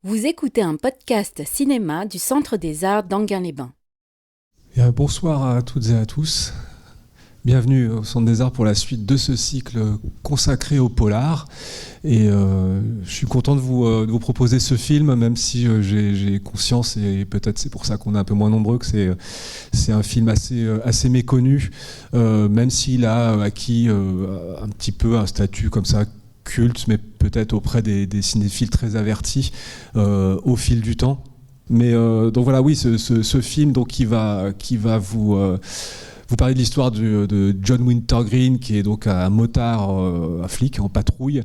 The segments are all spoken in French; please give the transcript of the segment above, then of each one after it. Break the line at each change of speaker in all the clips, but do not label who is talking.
Vous écoutez un podcast cinéma du Centre des Arts d'Enghien-les-Bains.
Bonsoir à toutes et à tous. Bienvenue au Centre des Arts pour la suite de ce cycle consacré au polar. Et je suis content de vous proposer ce film, même si j'ai conscience, et peut-être c'est pour ça qu'on est un peu moins nombreux, que c'est un film assez méconnu, même s'il a acquis un petit peu un statut comme ça, culte, mais peut-être auprès des cinéphiles très avertis au fil du temps. Mais donc voilà, oui, ce film donc, qui va vous parler de l'histoire de John Wintergreen, qui est donc un motard, un flic en patrouille,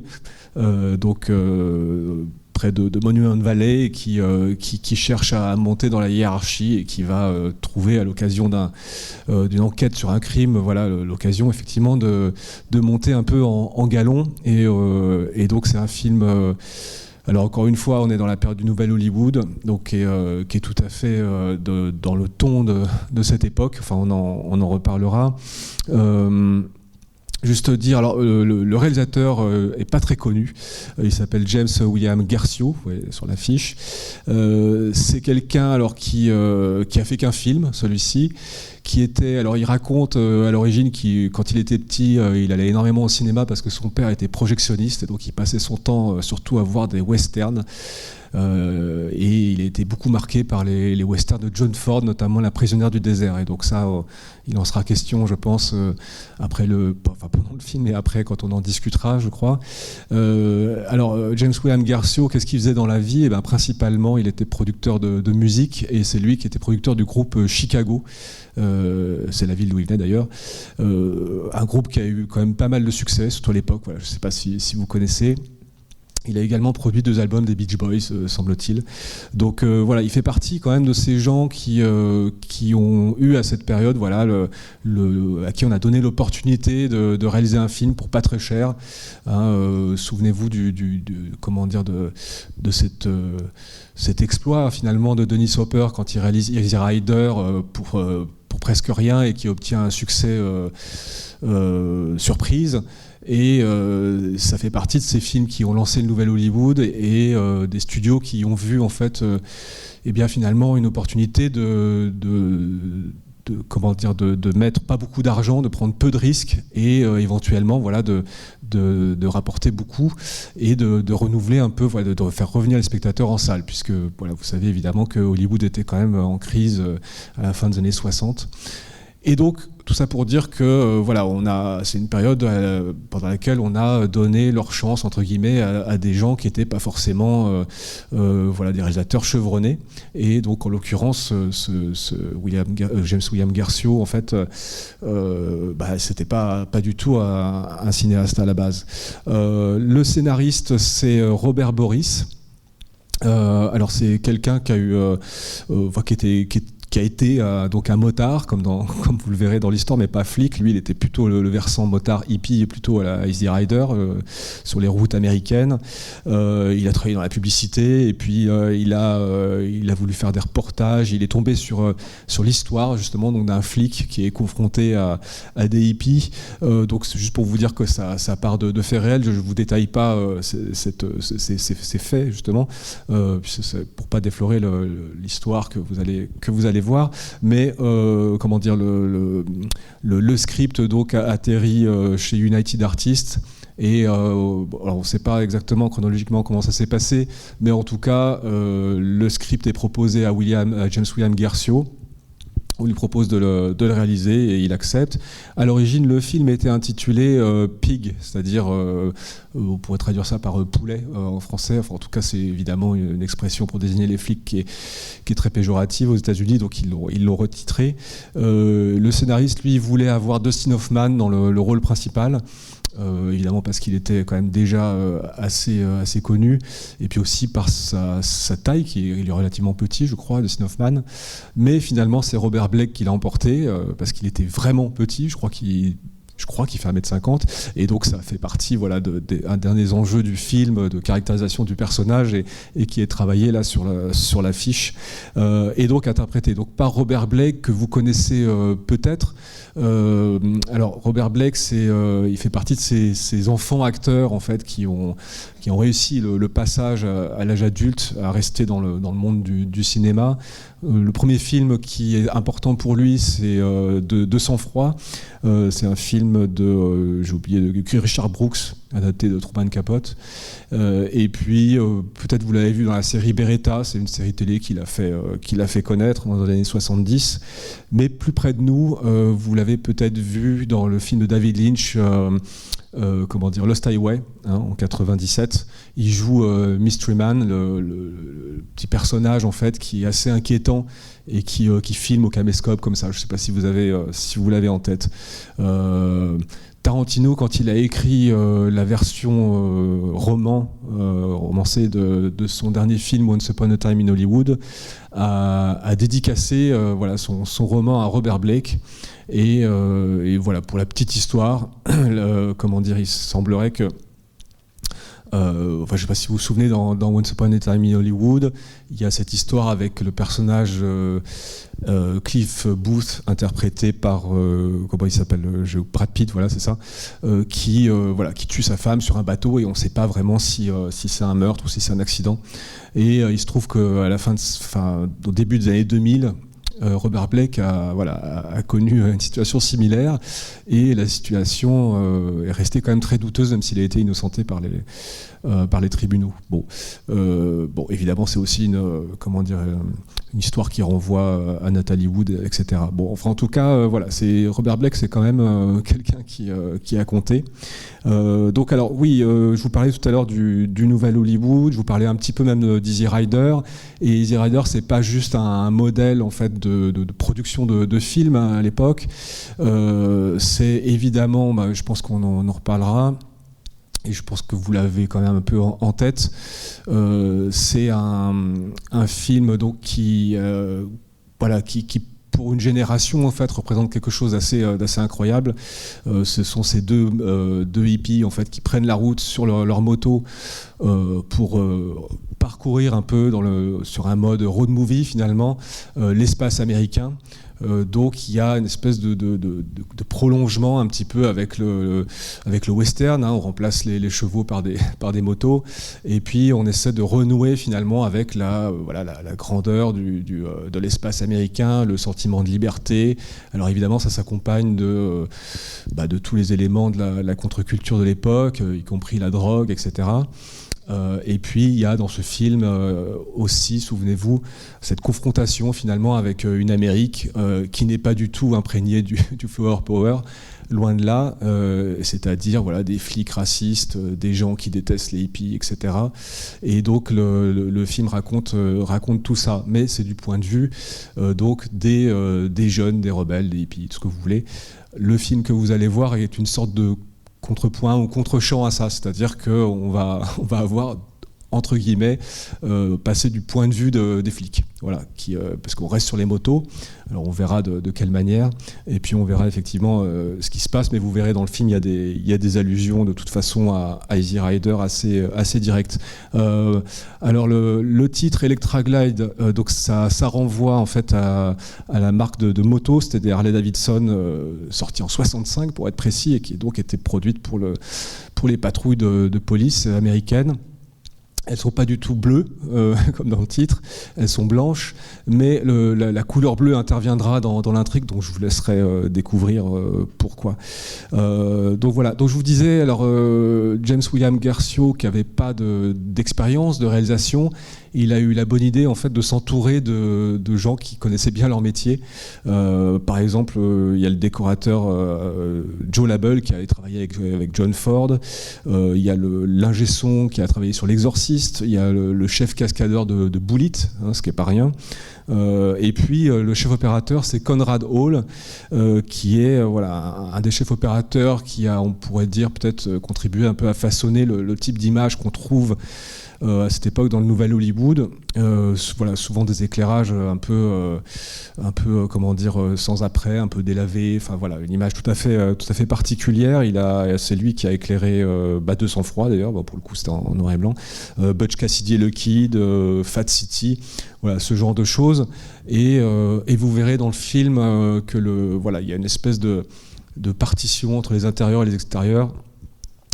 près de Monument Valley, et qui cherche à monter dans la hiérarchie et qui va trouver à l'occasion d'une enquête sur un crime, voilà, l'occasion effectivement de monter un peu en galon. Et donc c'est un film. Alors encore une fois, on est dans la période du Nouvel Hollywood, donc qui est tout à fait dans le ton de cette époque. Enfin, on en reparlera. Juste dire, alors le réalisateur est pas très connu. Il s'appelle James William Guercio, vous voyez sur l'affiche. C'est quelqu'un alors qui a fait qu'un film, celui-ci, qui était, alors il raconte à l'origine quand il était petit, il allait énormément au cinéma parce que son père était projectionniste, et donc il passait son temps surtout à voir des westerns. Et il a été beaucoup marqué par les westerns de John Ford, notamment La prisonnière du désert. Et donc ça, il en sera question, je pense, pendant le film et après, quand on en discutera, je crois. Alors, James William Guercio, qu'est-ce qu'il faisait dans la vie ? Principalement, il était producteur de musique, et c'est lui qui était producteur du groupe Chicago. C'est la ville d'où il venait d'ailleurs. Un groupe qui a eu quand même pas mal de succès, surtout à l'époque. Voilà, je ne sais pas si vous connaissez. Il a également produit 2 albums des Beach Boys, semble-t-il. Donc voilà, il fait partie quand même de ces gens qui ont eu à cette période, voilà, à qui on a donné l'opportunité de réaliser un film pour pas très cher. Souvenez-vous de cet exploit finalement de Dennis Hopper quand il réalise Easy Rider pour presque rien, et qui obtient un succès surprise. Et ça fait partie de ces films qui ont lancé le Nouvel Hollywood, et des studios qui ont vu en fait finalement une opportunité de mettre pas beaucoup d'argent, de prendre peu de risques, et éventuellement voilà, de rapporter beaucoup, et de renouveler un peu, voilà, de faire revenir les spectateurs en salle, puisque voilà, vous savez évidemment que Hollywood était quand même en crise à la fin des années 60. Et donc, tout ça pour dire que c'est une période pendant laquelle on a donné leur chance, entre guillemets, à des gens qui n'étaient pas forcément des réalisateurs chevronnés. Et donc, en l'occurrence, James William Guercio, en fait, c'était pas du tout un cinéaste à la base. Le scénariste, c'est Robert Boris. Alors, c'est quelqu'un qui a eu, qui a été donc un motard, comme vous le verrez dans l'histoire, mais pas flic. Lui, il était plutôt le versant motard hippie, plutôt à la Easy Rider, sur les routes américaines. Il a travaillé dans la publicité, et puis il a voulu faire des reportages. Il est tombé sur l'histoire, justement, donc d'un flic qui est confronté à des hippies. Donc c'est juste pour vous dire que ça part de faits réels. Je ne vous détaille pas ces faits, justement, pour pas déflorer l'histoire que vous allez voir, mais le script donc a atterri chez United Artists, et alors on ne sait pas exactement chronologiquement comment ça s'est passé, mais en tout cas le script est proposé à James William Guercio. On lui propose de le réaliser, et il accepte. À l'origine, le film était intitulé Pig, c'est-à-dire, on pourrait traduire ça par poulet en français. Enfin, en tout cas, c'est évidemment une expression pour désigner les flics qui est très péjorative aux États-Unis, donc ils l'ont retitré. Le scénariste, lui, voulait avoir Dustin Hoffman dans le rôle principal. Évidemment parce qu'il était quand même déjà assez connu, et puis aussi par sa taille, il est relativement petit, je crois, Dustin Hoffman. Mais finalement, c'est Robert Blake qui l'a emporté, parce qu'il était vraiment petit. Je crois qu'il fait 1m50, et donc ça fait partie, voilà, d'un des enjeux du film, de caractérisation du personnage, et qui est travaillé là sur l'affiche, et donc interprété donc par Robert Blake, que vous connaissez peut-être. Alors Robert Blake, il fait partie de ces enfants acteurs, en fait, qui ont qui ont réussi le passage à l'âge adulte, à rester dans le monde du cinéma. Le premier film qui est important pour lui, c'est de sang-froid. C'est un film j'ai oublié, de Richard Brooks, adapté de Truman Capote. Et puis, peut-être vous l'avez vu dans la série Beretta, c'est une série télé qu'il a fait connaître dans les années 70. Mais plus près de nous, vous l'avez peut-être vu dans le film de David Lynch, Lost Highway, en 97. Il joue Mystery Man, le petit personnage en fait qui est assez inquiétant et qui filme au caméscope comme ça. Je ne sais pas si vous l'avez en tête. Tarantino, quand il a écrit la version romancée de son dernier film Once Upon a Time in Hollywood, a dédicacé son roman à Robert Blake. Et voilà, pour la petite histoire, il semblerait que je ne sais pas si vous vous souvenez, dans Once Upon a Time in Hollywood, il y a cette histoire avec le personnage Cliff Booth, interprété par comment il s'appelle, Brad Pitt, voilà, c'est ça, qui tue sa femme sur un bateau et on ne sait pas vraiment si c'est un meurtre ou si c'est un accident. Et il se trouve qu'à au début des années 2000, Robert Blake a connu une situation similaire et la situation est restée quand même très douteuse, même s'il a été innocenté par les tribunaux. Bon, évidemment, c'est aussi une histoire qui renvoie à Natalie Wood, etc. Bon, enfin, en tout cas, c'est Robert Blake, c'est quand même quelqu'un qui a compté. Donc, alors, oui, je vous parlais tout à l'heure du nouvel Hollywood, je vous parlais un petit peu même d'Easy Rider. Et Easy Rider, c'est pas juste un modèle en fait de production de films à l'époque. C'est évidemment, je pense qu'on en reparlera. Et je pense que vous l'avez quand même un peu en tête. C'est un film donc qui pour une génération en fait représente quelque chose d'assez incroyable. Ce sont ces deux hippies en fait qui prennent la route sur leur moto pour parcourir un peu sur un mode road movie finalement l'espace américain. Donc il y a une espèce de prolongement un petit peu avec le western, on remplace les chevaux par des motos et puis on essaie de renouer finalement avec la grandeur de l'espace américain, le sentiment de liberté. Alors évidemment ça s'accompagne de tous les éléments de la contre-culture de l'époque, y compris la drogue, etc. Et puis il y a dans ce film aussi, souvenez-vous, cette confrontation finalement avec une Amérique qui n'est pas du tout imprégnée du flower power, loin de là, c'est-à-dire des flics racistes, des gens qui détestent les hippies, etc. Et donc le film raconte tout ça, mais c'est du point de vue donc des jeunes, des rebelles, des hippies, tout ce que vous voulez. Le film que vous allez voir est une sorte de contrepoint ou contre-champ à ça, c'est-à-dire qu'on va avoir entre guillemets passer du point de vue des flics, parce qu'on reste sur les motos. Alors on verra de quelle manière, et puis on verra effectivement ce qui se passe, mais vous verrez dans le film il y a des allusions de toute façon à Easy Rider assez directes. Alors le titre Electra Glide, donc ça renvoie en fait à la marque de moto, c'était des Harley Davidson sorties en 65 pour être précis, et qui donc étaient produites pour les patrouilles de police américaines. Elles ne sont pas du tout bleues, comme dans le titre, elles sont blanches, mais la couleur bleue interviendra dans l'intrigue, donc je vous laisserai découvrir pourquoi. Donc voilà, donc je vous disais, alors James William Guercio, qui n'avait pas d'expérience de réalisation, il a eu la bonne idée en fait de s'entourer de gens qui connaissaient bien leur métier. Par exemple, il y a le décorateur Joe Labelle qui a travaillé avec John Ford. Il y a l'ingé son qui a travaillé sur L'Exorciste. Il y a le chef cascadeur de Bullitt, ce qui n'est pas rien. Et puis le chef opérateur, c'est Conrad Hall, qui est un des chefs opérateurs qui a, on pourrait dire, peut-être contribué un peu à façonner le type d'image qu'on trouve à cette époque dans le nouvel Hollywood. Souvent des éclairages un peu sans après, un peu délavés, une image tout à fait particulière. C'est lui qui a éclairé De sang-froid d'ailleurs, pour le coup c'était en noir et blanc, Butch Cassidy et le Kid, Fat City, ce genre de choses. Et vous verrez dans le film que il y a une espèce de partition entre les intérieurs et les extérieurs.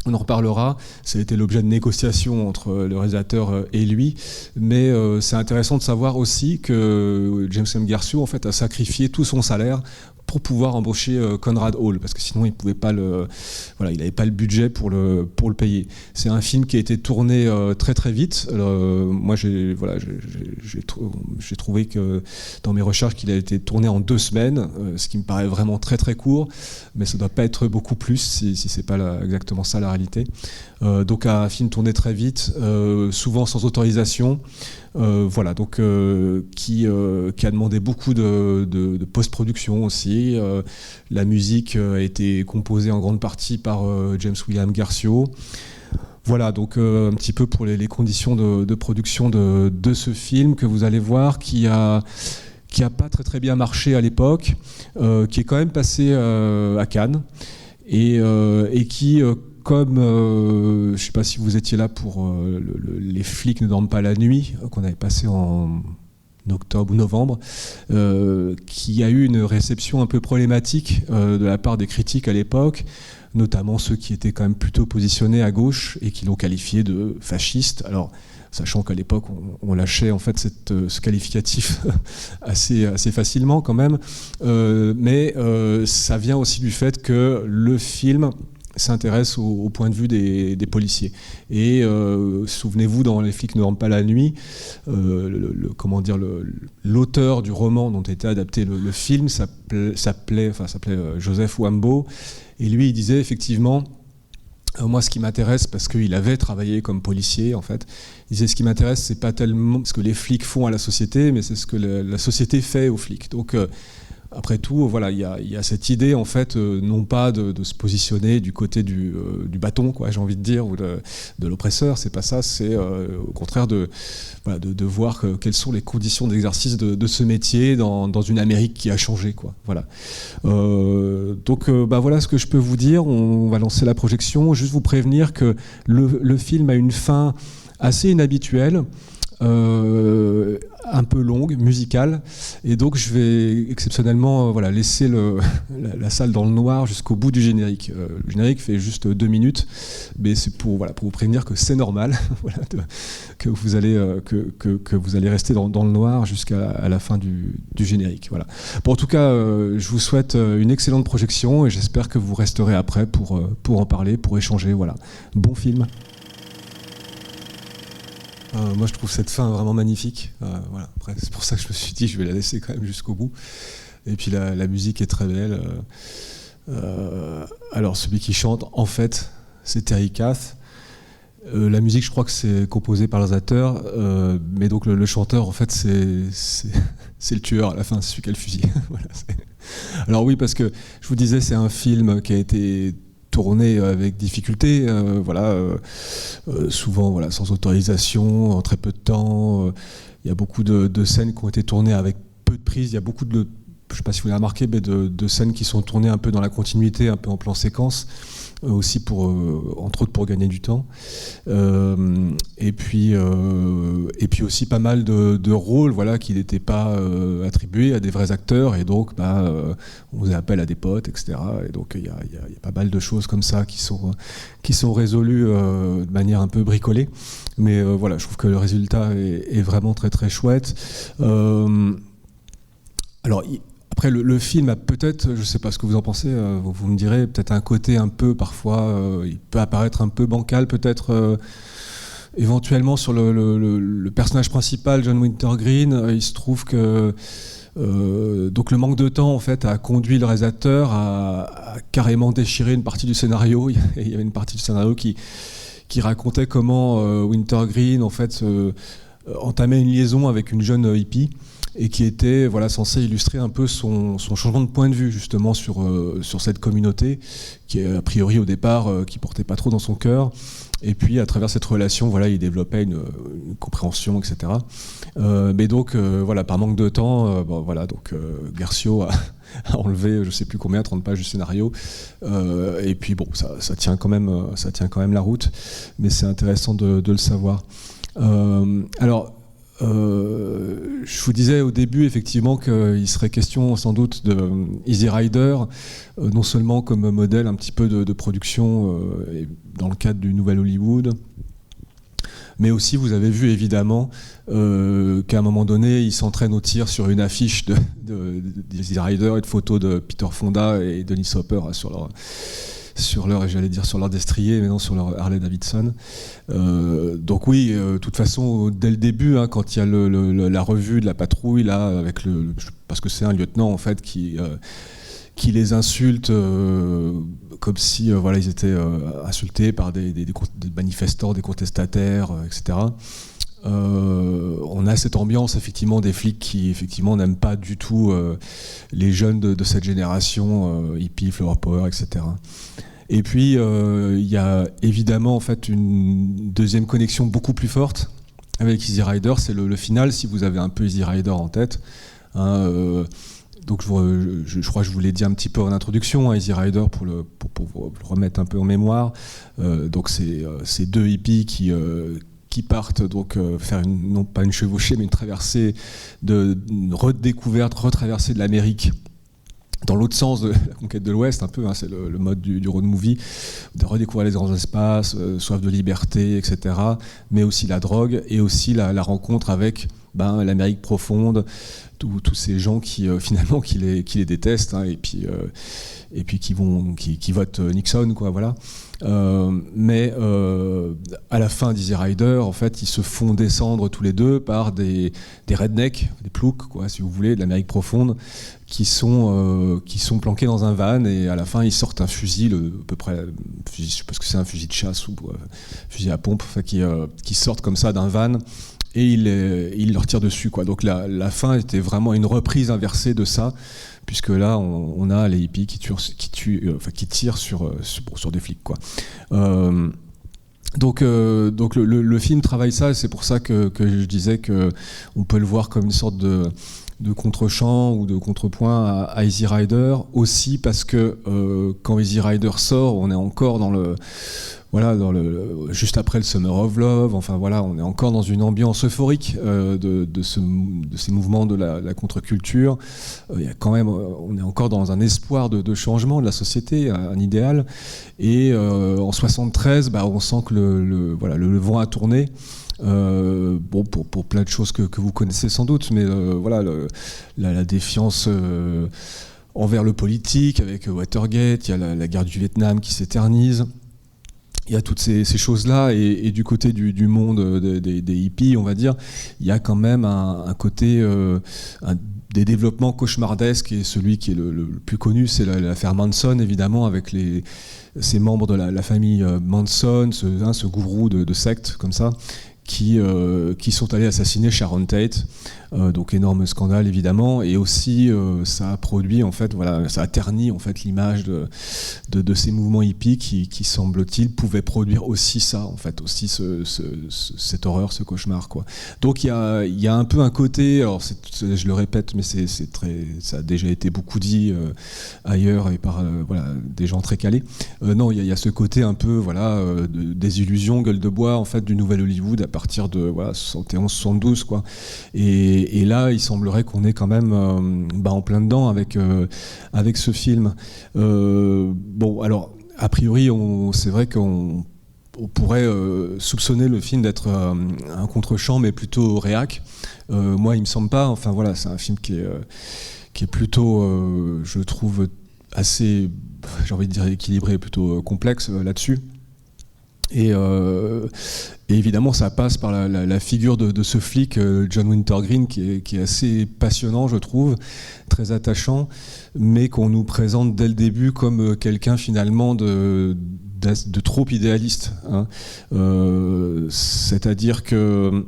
On en reparlera, ça a été l'objet de négociations entre le réalisateur et lui, mais c'est intéressant de savoir aussi que James M. Garcio en fait, a sacrifié tout son salaire pour pouvoir embaucher Conrad Hall, parce que sinon il pouvait pas il n'avait pas le budget pour le payer. C'est un film qui a été tourné très très vite. Moi j'ai trouvé que dans mes recherches qu'il a été tourné en 2 semaines, ce qui me paraît vraiment très très court, mais ça ne doit pas être beaucoup plus si c'est pas exactement ça la réalité. Donc un film tourné très vite, souvent sans autorisation. Qui a demandé beaucoup de post-production aussi. La musique a été composée en grande partie par James William Garcio. Voilà, donc un petit peu pour les conditions de production de ce film que vous allez voir, qui a pas très très bien marché à l'époque, qui est quand même passé à Cannes et qui comme, je ne sais pas si vous étiez là pour Les flics ne dorment pas la nuit, qu'on avait passé en octobre ou novembre, qui a eu une réception un peu problématique de la part des critiques à l'époque, notamment ceux qui étaient quand même plutôt positionnés à gauche et qui l'ont qualifié de fasciste. Alors, sachant qu'à l'époque, on lâchait en fait ce qualificatif assez facilement quand même, mais ça vient aussi du fait que le film s'intéresse au point de vue des policiers. Et souvenez-vous, dans Les flics ne dorment pas la nuit, l'auteur du roman dont était adapté le film s'appelait Joseph Wambo, et lui il disait effectivement, moi ce qui m'intéresse, parce qu'il avait travaillé comme policier en fait, il disait ce qui m'intéresse c'est pas tellement ce que les flics font à la société, mais c'est ce que la société fait aux flics. Donc après tout, voilà, il y a cette idée en fait, non pas de se positionner du côté du bâton, quoi, j'ai envie de dire, ou de l'oppresseur. C'est pas ça. C'est au contraire de voir quelles sont les conditions d'exercice de ce métier dans une Amérique qui a changé, quoi. Voilà. Donc, voilà ce que je peux vous dire. On va lancer la projection. Juste vous prévenir que le film a une fin assez inhabituelle. Un peu longue, musicale, et donc je vais exceptionnellement laisser la salle dans le noir jusqu'au bout du générique. Le générique fait juste 2 minutes, mais c'est pour vous prévenir que c'est normal, que vous allez rester dans le noir jusqu'à la fin du générique. Voilà. Bon, en tout cas, je vous souhaite une excellente projection et j'espère que vous resterez après pour en parler, pour échanger. Voilà. Bon film. Moi je trouve cette fin vraiment magnifique. Voilà. Après, c'est pour ça que je me suis dit je vais la laisser quand même jusqu'au bout. Et puis la musique est très belle. Alors celui qui chante en fait c'est Terry Kath. La musique je crois que c'est composé par l'organisateur, mais donc le chanteur en fait c'est le tueur à la fin, c'est celui qui a le fusil. Voilà, alors oui, parce que je vous disais c'est un film qui a été tourné avec difficulté, souvent sans autorisation, en très peu de temps. Il y a beaucoup de scènes qui ont été tournées avec peu de prises. Il y a beaucoup je ne sais pas si vous l'avez remarqué, mais de scènes qui sont tournées un peu dans la continuité, un peu en plan séquence, aussi entre autres pour gagner du temps. Et puis aussi pas mal de rôles qui n'étaient pas attribués à des vrais acteurs, et donc on faisait appel à des potes, etc. Et donc il y a pas mal de choses comme ça qui sont résolues de manière un peu bricolée. Mais je trouve que le résultat est vraiment très très chouette. Alors, après, le film a peut-être, je ne sais pas ce que vous en pensez, vous me direz, peut-être un côté un peu, parfois, il peut apparaître un peu bancal, peut-être éventuellement sur le personnage principal, John Wintergreen. Il se trouve que donc le manque de temps, en fait, a conduit le réalisateur à carrément déchirer une partie du scénario. Il y avait une partie du scénario qui racontait comment Wintergreen, en fait, entamait une liaison avec une jeune hippie, et qui était censé illustrer un peu son changement de point de vue justement sur cette communauté qui a priori au départ qui portait pas trop dans son cœur, et puis à travers cette relation il développait une compréhension, etc. Mais donc par manque de temps Garcio a enlevé je sais plus combien, 30 pages du scénario, et puis bon ça tient quand même la route, mais c'est intéressant de le savoir. Alors je vous disais au début effectivement qu'il serait question sans doute de Easy Rider, non seulement comme modèle un petit peu de production dans le cadre du Nouvel Hollywood, mais aussi vous avez vu évidemment qu'à un moment donné il s'entraîne au tir sur une affiche d'Easy Rider et de photos de Peter Fonda et Dennis Hopper sur leur destrier, mais non sur leur Harley Davidson. Donc oui, de toute façon, dès le début, hein, quand il y a la revue de la patrouille, là, avec parce que c'est un lieutenant en fait qui les insulte comme si voilà, ils étaient insultés par des manifestants, des contestataires, etc. On a cette ambiance effectivement des flics qui effectivement n'aiment pas du tout les jeunes de cette génération, hippie, flower power, etc. Et puis il y a évidemment en fait une deuxième connexion beaucoup plus forte avec Easy Rider, c'est le final, si vous avez un peu Easy Rider en tête. Hein, donc je crois que je vous l'ai dit un petit peu en introduction, hein, Easy Rider pour le remettre un peu en mémoire. Donc c'est deux hippies qui partent donc faire non pas une chevauchée mais une traversée une retraversée de l'Amérique dans l'autre sens de la conquête de l'Ouest, un peu, hein, c'est le mode du road movie, de redécouvrir les grands espaces, soif de liberté, etc. Mais aussi la drogue et aussi la rencontre avec l'Amérique profonde, tous ces gens qui finalement qui les détestent, hein, et puis qui votent Nixon, quoi, voilà. Mais à la fin d'Easy Rider, en fait, ils se font descendre tous les deux par des rednecks, des ploucs, quoi, si vous voulez, de l'Amérique profonde, qui sont planqués dans un van, et à la fin ils sortent un fusil, à peu près, je sais pas ce que c'est, un fusil de chasse ou fusil à pompe, enfin, qui sortent comme ça d'un van. Et il leur tire dessus, quoi. Donc la fin était vraiment une reprise inversée de ça, puisque là on a les hippies qui tirent sur des flics, quoi. Donc le film travaille ça, et c'est pour ça que je disais que on peut le voir comme une sorte de contre-champ ou de contrepoint à Easy Rider, aussi parce que quand Easy Rider sort, on est encore juste après le Summer of Love, enfin voilà, on est encore dans une ambiance euphorique de ces mouvements de la contre-culture. Il y a quand même, on est encore dans un espoir de changement de la société, un idéal. Et en 73, on sent que le vent a tourné. Pour plein de choses que vous connaissez sans doute, mais voilà, la défiance envers le politique avec Watergate, il y a la guerre du Vietnam qui s'éternise. Il y a toutes ces choses-là, et du côté du monde des hippies, on va dire, il y a quand même un côté des développements cauchemardesques, et celui qui est le plus connu, c'est l'affaire Manson, évidemment, avec ces membres de la famille Manson, ce gourou de secte comme ça, qui sont allés assassiner Sharon Tate, donc énorme scandale évidemment, et aussi ça a produit, en fait, voilà, ça a terni en fait l'image de ces mouvements hippies qui semble-t-il pouvaient produire aussi ça, en fait, aussi cette horreur, ce cauchemar, quoi. Donc il y a un peu un côté, alors je le répète, mais ça a déjà été beaucoup dit ailleurs et par des gens très calés. Non, il y a ce côté un peu, voilà, des illusions, gueule de bois, en fait, du Nouvel Hollywood à partir de 71-72, quoi. Et là, il semblerait qu'on est quand même en plein dedans avec ce film. Alors, a priori, c'est vrai qu'on pourrait soupçonner le film d'être un contre-champ, mais plutôt réac. Moi, il me semble pas. Enfin, voilà, c'est un film qui est plutôt, je trouve, assez, j'ai envie de dire équilibré, plutôt complexe là-dessus. Et évidemment, ça passe par la figure de ce flic, John Wintergreen, qui est assez passionnant, je trouve, très attachant, mais qu'on nous présente dès le début comme quelqu'un finalement de trop idéaliste, hein. C'est-à-dire que,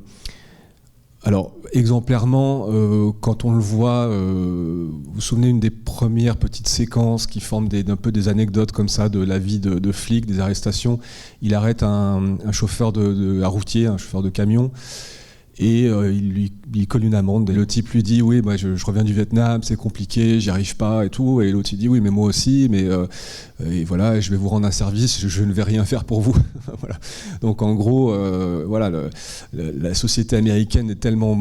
alors, exemplairement, quand on le voit, vous vous souvenez, une des premières petites séquences qui forment un peu des anecdotes comme ça de la vie de flics, des arrestations. Il arrête un chauffeur un routier, un chauffeur de camion, et il colle une amende. Et le type lui dit: oui, je reviens du Vietnam, c'est compliqué, j'y arrive pas et tout. Et l'autre il dit: oui, mais moi aussi, mais et voilà, je vais vous rendre un service, je ne vais rien faire pour vous. Voilà. Donc en gros, voilà, la société américaine est tellement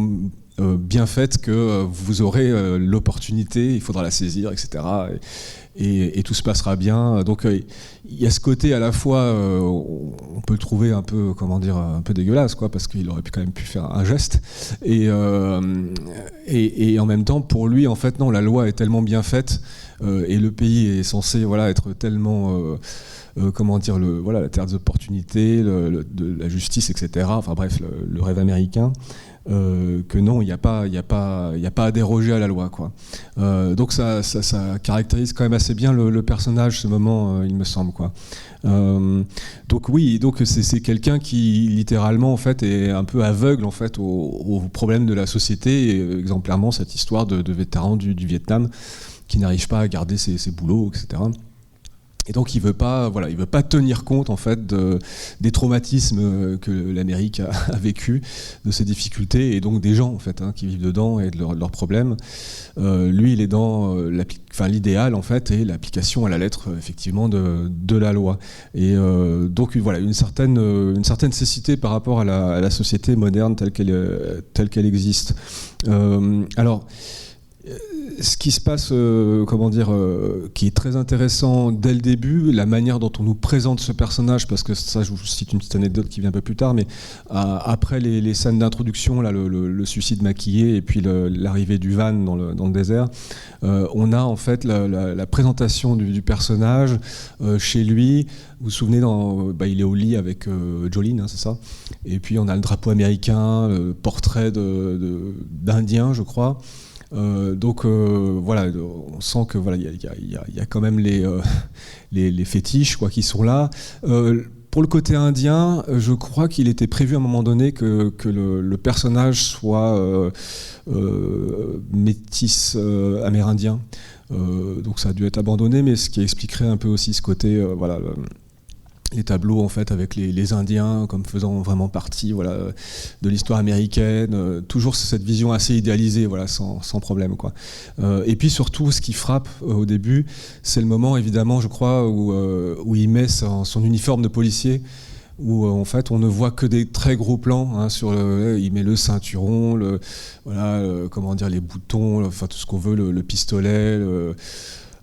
bien faite que vous aurez l'opportunité, il faudra la saisir, etc. Et tout se passera bien. Donc il y a ce côté à la fois, on peut le trouver un peu, comment dire, un peu dégueulasse, quoi, parce qu'il aurait quand même pu faire un geste. Et en même temps, pour lui, en fait, non, la loi est tellement bien faite et le pays est censé, voilà, être tellement, comment dire, voilà, la terre des opportunités, de la justice, etc. Enfin bref, le rêve américain. Que non, il n'y a pas à déroger à la loi, quoi. Donc ça caractérise quand même assez bien le personnage, ce moment, il me semble, quoi. Donc oui, donc c'est quelqu'un qui littéralement en fait est un peu aveugle en fait aux problèmes de la société, et exemplairement cette histoire de vétéran du Vietnam qui n'arrive pas à garder ses boulots, etc. Et donc il veut pas tenir compte en fait des traumatismes que l'Amérique a vécu, de ses difficultés, et donc des gens en fait qui vivent dedans et de leurs problèmes. Lui, il est dans l'idéal en fait et l'application à la lettre effectivement de la loi. Et donc voilà une certaine cécité par rapport à la société moderne telle qu'elle existe. Alors. Ce qui se passe, qui est très intéressant dès le début, la manière dont on nous présente ce personnage, parce que ça, je vous cite une petite anecdote qui vient un peu plus tard, mais après les scènes d'introduction, là, le suicide maquillé et puis l'arrivée du van dans le désert, on a en fait la présentation du personnage chez lui. Vous vous souvenez, il est au lit avec Jolene, c'est ça. Et puis on a le drapeau américain, le portrait d'Indien, je crois. Voilà, on sent que voilà, il y a quand même les fétiches quoi qui sont là. Pour le côté indien, je crois qu'il était prévu à un moment donné que le personnage soit métis amérindien. Donc ça a dû être abandonné, mais ce qui expliquerait un peu aussi ce côté voilà. Les tableaux en fait avec les Indiens comme faisant vraiment partie voilà de l'histoire américaine, toujours cette vision assez idéalisée voilà sans problème quoi. Et puis surtout ce qui frappe au début, c'est le moment évidemment je crois où il met son uniforme de policier, où en fait on ne voit que des très gros plans il met le ceinturon, comment dire les boutons, enfin tout ce qu'on veut, le pistolet.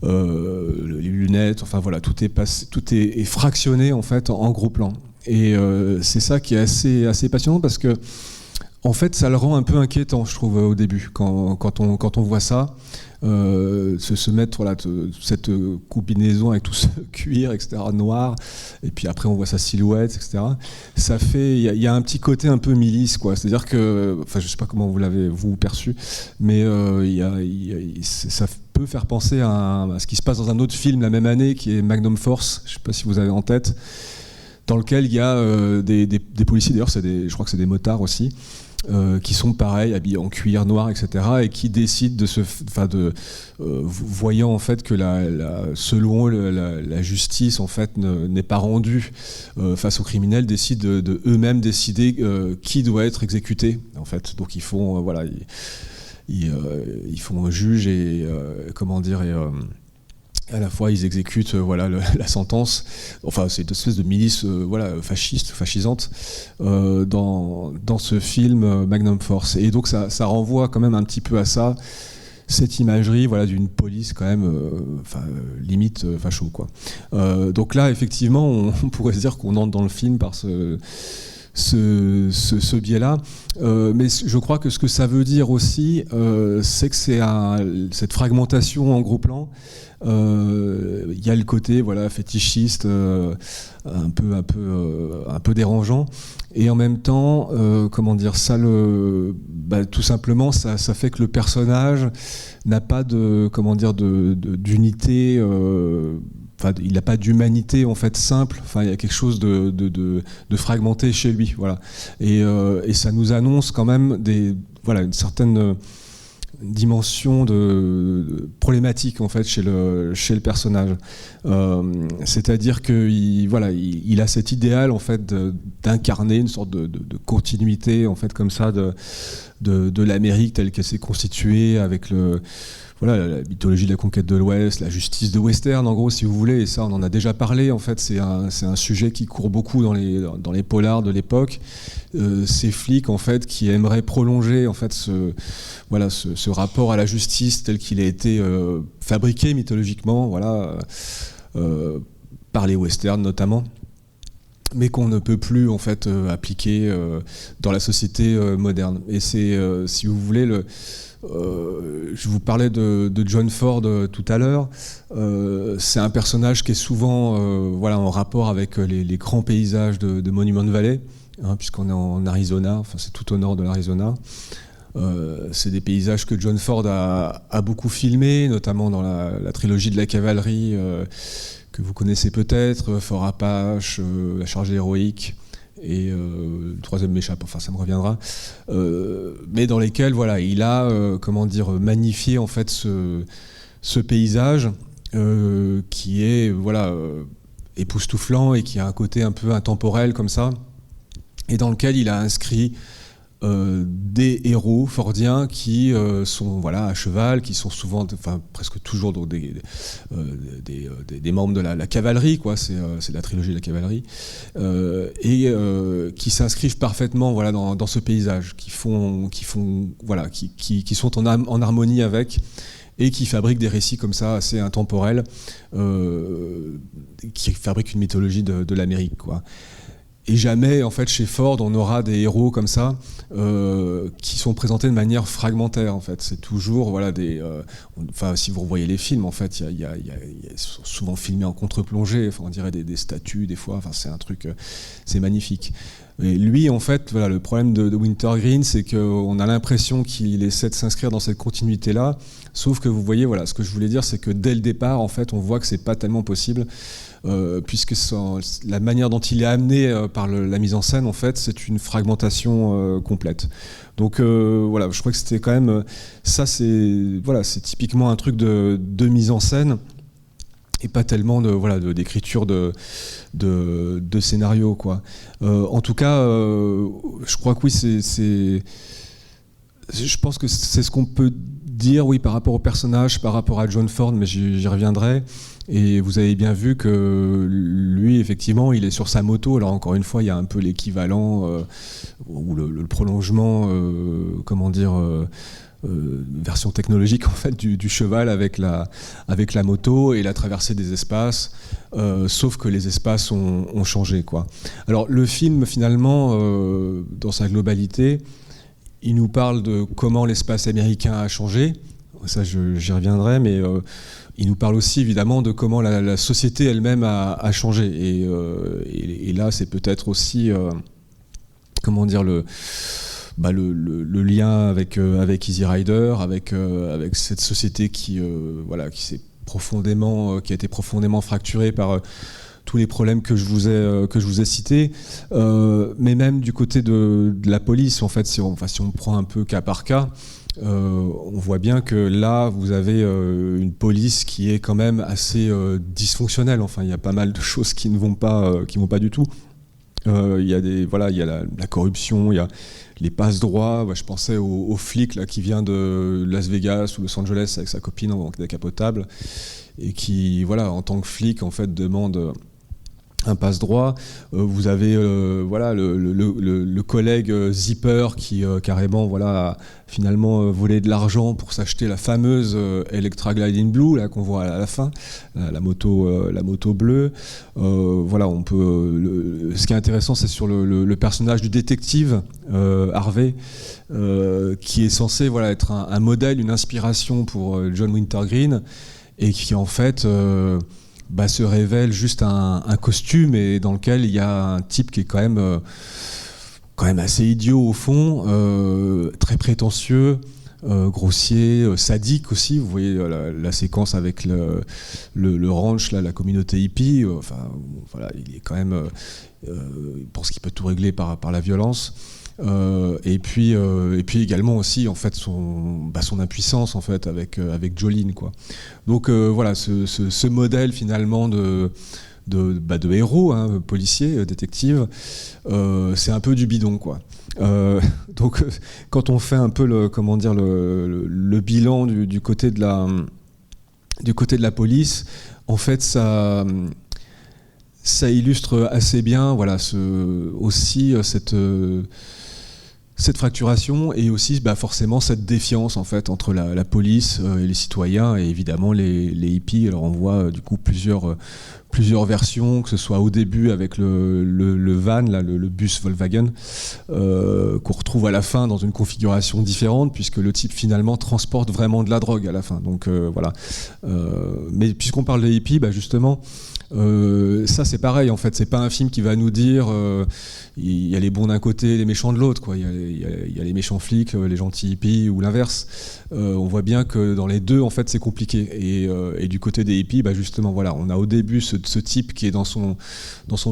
Les lunettes, enfin voilà, tout est fractionné en fait en gros plan. Et c'est ça qui est assez passionnant parce que en fait ça le rend un peu inquiétant, je trouve, au début quand on voit ça. Se mettre voilà, cette combinaison avec tout ce cuir etc noir, et puis après on voit sa silhouette etc, ça fait il y a un petit côté un peu milice quoi, c'est à dire que enfin je sais pas comment vous l'avez vous perçu, mais ça peut faire penser à ce qui se passe dans un autre film la même année qui est Magnum Force, je sais pas si vous avez en tête, dans lequel il y a des policiers, d'ailleurs je crois que c'est des motards aussi, qui sont pareils, habillés en cuir noir, etc., et qui décident voyant en fait que selon la justice en fait n'est pas rendue face aux criminels, décident de eux-mêmes décider qui doit être exécuté en fait. Donc ils font ils font un juge et comment dire et à la fois ils exécutent la sentence. Enfin c'est une espèce de milice fascisante dans ce film Magnum Force, et donc ça renvoie quand même un petit peu à ça, cette imagerie voilà d'une police quand même limite facho quoi. Donc là effectivement on pourrait se dire qu'on entre dans le film par ce biais-là, mais je crois que ce que ça veut dire aussi, c'est que c'est cette fragmentation en gros plan. Il y a le côté fétichiste, un peu dérangeant, et en même temps, comment dire ça, tout simplement, ça fait que le personnage n'a pas d'unité. Il n'a pas d'humanité en fait simple. Il y a quelque chose de fragmenté chez lui, voilà. Et ça nous annonce quand même une certaine dimension de problématique en fait chez le personnage. C'est-à-dire qu'il a cet idéal en fait d'incarner une sorte de continuité en fait comme ça de l'Amérique telle qu'elle s'est constituée avec voilà, la mythologie de la conquête de l'Ouest, la justice de western, en gros, si vous voulez, et ça, on en a déjà parlé, en fait, c'est un sujet qui court beaucoup dans les polars de l'époque. Ces flics, en fait, qui aimeraient prolonger, en fait, ce rapport à la justice tel qu'il a été fabriqué mythologiquement, voilà, par les westerns notamment, mais qu'on ne peut plus en fait appliquer dans la société moderne. Et c'est, si vous voulez, je vous parlais de John Ford tout à l'heure. C'est un personnage qui est souvent voilà, en rapport avec les grands paysages de Monument Valley, hein, puisqu'on est en Arizona, enfin c'est tout au nord de l'Arizona. C'est des paysages que John Ford a beaucoup filmés, notamment dans la trilogie de la cavalerie que vous connaissez peut-être, Fort Apache, La charge héroïque, et le troisième m'échappe, enfin ça me reviendra, mais dans lesquels voilà, il a comment dire, magnifié en fait ce paysage qui est voilà, époustouflant et qui a un côté un peu intemporel comme ça, et dans lequel il a inscrit des héros fordiens qui sont voilà, à cheval, qui sont souvent, enfin presque toujours donc des membres de la cavalerie, quoi. C'est la trilogie de la cavalerie, et qui s'inscrivent parfaitement voilà, dans ce paysage, qui voilà, qui sont en harmonie avec, et qui fabriquent des récits comme ça assez intemporels, qui fabriquent une mythologie de l'Amérique, quoi. Et jamais, en fait, chez Ford, on aura des héros comme ça qui sont présentés de manière fragmentaire. En fait, c'est toujours, voilà, enfin, si vous revoyez les films, en fait, ils sont souvent filmés en contre-plongée. Enfin, on dirait des statues des fois. Enfin, c'est un truc, c'est magnifique. Et lui, en fait, voilà, le problème de Wintergreen, c'est qu'on a l'impression qu'il essaie de s'inscrire dans cette continuité-là. Sauf que vous voyez, voilà, ce que je voulais dire, c'est que dès le départ, en fait, on voit que c'est pas tellement possible. Puisque la manière dont il est amené par la mise en scène, en fait, c'est une fragmentation complète. Donc voilà, je crois que c'était quand même ça, c'est voilà, c'est typiquement un truc de mise en scène et pas tellement d'écriture de scénario, quoi. En tout cas, je crois que oui, je pense que c'est ce qu'on peut dire, oui, par rapport au personnage, par rapport à John Ford, mais j'y reviendrai. Et vous avez bien vu que lui, effectivement, il est sur sa moto. Alors encore une fois, il y a un peu l'équivalent ou le prolongement, comment dire, version technologique en fait du cheval avec la moto et la traversée des espaces. Sauf que les espaces ont changé, quoi. Alors le film, finalement, dans sa globalité, il nous parle de comment l'espace américain a changé. Ça, j'y reviendrai, mais il nous parle aussi évidemment de comment la société elle-même a changé. Et là, c'est peut-être aussi, comment dire, le lien avec Easy Rider, avec cette société qui a été profondément fracturée par tous les problèmes que je vous ai cités, mais même du côté de la police, en fait, si on prend un peu cas par cas. On voit bien que là, vous avez une police qui est quand même assez dysfonctionnelle. Enfin, il y a pas mal de choses qui ne vont pas du tout. Il y a la corruption, il y a les passe-droits. Je pensais au flic là, qui vient de Las Vegas ou Los Angeles avec sa copine en décapotable et qui, voilà, en tant que flic, en fait, demande un passe-droit. Vous avez le collègue Zipper qui carrément a finalement volé de l'argent pour s'acheter la fameuse Electra Gliding Blue là qu'on voit à la fin, la moto bleue. On peut. Ce qui est intéressant, c'est sur le personnage du détective Harvey, qui est censé être un modèle, une inspiration pour John Wintergreen, et qui en fait se révèle juste un costume et dans lequel il y a un type qui est quand même assez idiot au fond, très prétentieux, grossier, sadique aussi. Vous voyez la séquence avec le ranch, là, la communauté hippie. Il est quand même, il pense qu'il peut tout régler par la violence. Et puis également aussi en fait son impuissance en fait avec Jolene, quoi. Donc ce modèle finalement de de héros, hein, policiers, détectives, c'est un peu du bidon, quoi. Donc quand on fait un peu le bilan du côté de la police, en fait ça illustre assez bien, voilà, aussi cette fracturation et aussi forcément cette défiance en fait entre la police et les citoyens, et évidemment les hippies. Alors on voit du coup plusieurs versions, que ce soit au début avec le van, là, le bus Volkswagen, qu'on retrouve à la fin dans une configuration différente, puisque le type finalement transporte vraiment de la drogue à la fin. Donc voilà. Mais puisqu'on parle des hippies, justement, ça c'est pareil en fait, c'est pas un film qui va nous dire il y a les bons d'un côté et les méchants de l'autre, quoi. Il y a les méchants flics, les gentils hippies, ou l'inverse. On voit bien que dans les deux en fait c'est compliqué, et du côté des hippies, justement voilà, on a au début ce type qui est dans son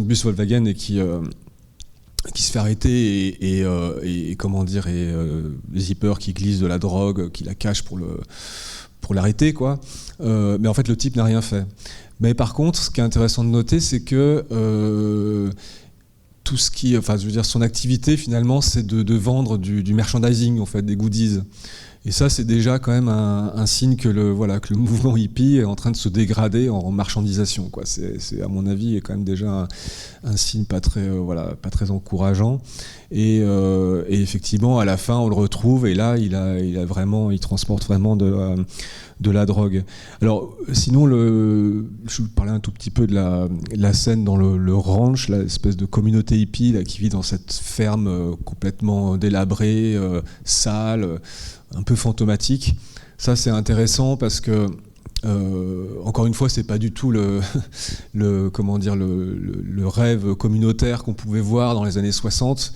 bus Volkswagen et qui se fait arrêter, et comment dire, les zippers qui glissent de la drogue, qui la cachent pour l'arrêter, quoi. Mais en fait le type n'a rien fait. Mais par contre, ce qui est intéressant de noter, c'est que tout ce qui, enfin, je veux dire, son activité finalement, c'est de vendre du merchandising, en fait, des goodies. Et ça, c'est déjà quand même un signe que le mouvement hippie est en train de se dégrader en marchandisation, quoi. C'est à mon avis quand même déjà un signe pas très encourageant. Et effectivement, à la fin, on le retrouve, et là, il transporte vraiment de la drogue. Alors, sinon, je vous parlais un tout petit peu de la scène dans le ranch, l'espèce de communauté hippie là, qui vit dans cette ferme complètement délabrée, sale, un peu fantomatique. Ça, c'est intéressant parce que, encore une fois, c'est pas du tout le rêve communautaire qu'on pouvait voir dans les années 60.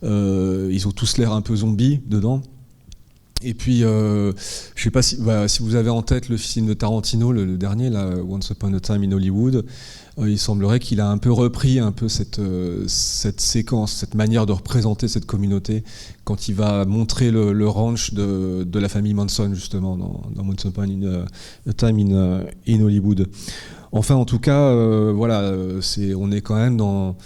Ils ont tous l'air un peu zombies dedans. Et puis, je sais pas si vous avez en tête le film de Tarantino, le dernier, là, Once Upon a Time in Hollywood, il semblerait qu'il a un peu repris cette séquence, cette manière de représenter cette communauté quand il va montrer le ranch de la famille Manson, justement, dans Once Upon a Time in Hollywood. Enfin, en tout cas, on est quand même dans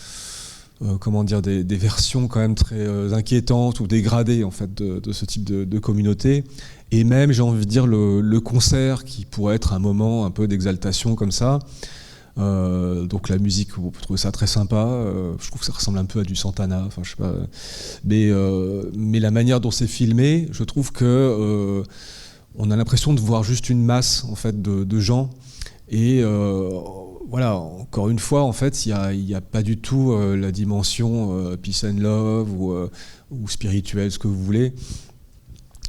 des versions quand même très inquiétantes ou dégradées en fait de ce type de communauté. Et même, j'ai envie de dire, le concert qui pourrait être un moment un peu d'exaltation comme ça. Donc la musique, on peut trouver ça très sympa. Je trouve que ça ressemble un peu à du Santana. Enfin, je sais pas. Mais la manière dont c'est filmé, je trouve que on a l'impression de voir juste une masse en fait de gens. Et voilà, encore une fois, en fait, il y a pas du tout la dimension peace and love ou spirituelle, ce que vous voulez.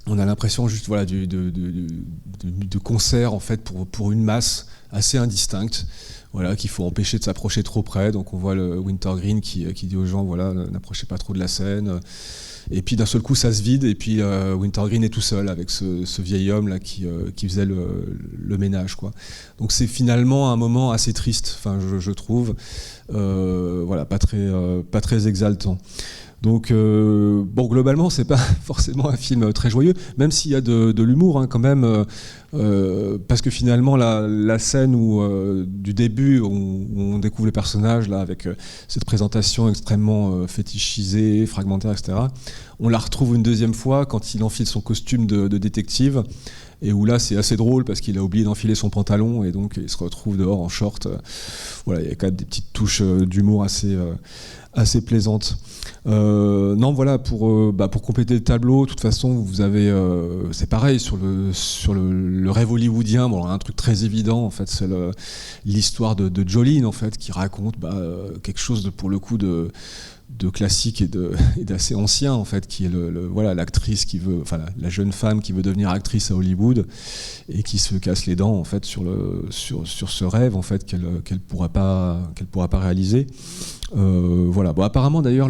On a l'impression juste de concert en fait pour une masse assez indistincte, voilà, qu'il faut empêcher de s'approcher trop près. Donc on voit le Wintergreen qui dit aux gens, voilà, n'approchez pas trop de la scène. Et puis d'un seul coup ça se vide, et puis Wintergreen est tout seul avec ce vieil homme là qui faisait le ménage, quoi. Donc c'est finalement un moment assez triste, enfin je trouve, pas très exaltant. Donc globalement c'est pas forcément un film très joyeux, même s'il y a de l'humour, hein, quand même, parce que finalement la scène du début où on découvre les personnages là, avec cette présentation extrêmement fétichisée, fragmentaire, etc., on la retrouve une deuxième fois quand il enfile son costume de détective, et où là c'est assez drôle parce qu'il a oublié d'enfiler son pantalon et donc il se retrouve dehors en short. Voilà, il y a quand même des petites touches d'humour assez plaisantes. Non, voilà, pour compléter le tableau, de toute façon, vous avez, c'est pareil sur le rêve hollywoodien. Bon, un truc très évident, en fait, c'est l'histoire de Jolene, en fait, qui raconte quelque chose pour le coup de classique et d'assez ancien, en fait, qui est l'actrice qui veut, enfin la jeune femme qui veut devenir actrice à Hollywood et qui se casse les dents, en fait, sur ce rêve, en fait, qu'elle pourra pas réaliser. Voilà. Bon, apparemment d'ailleurs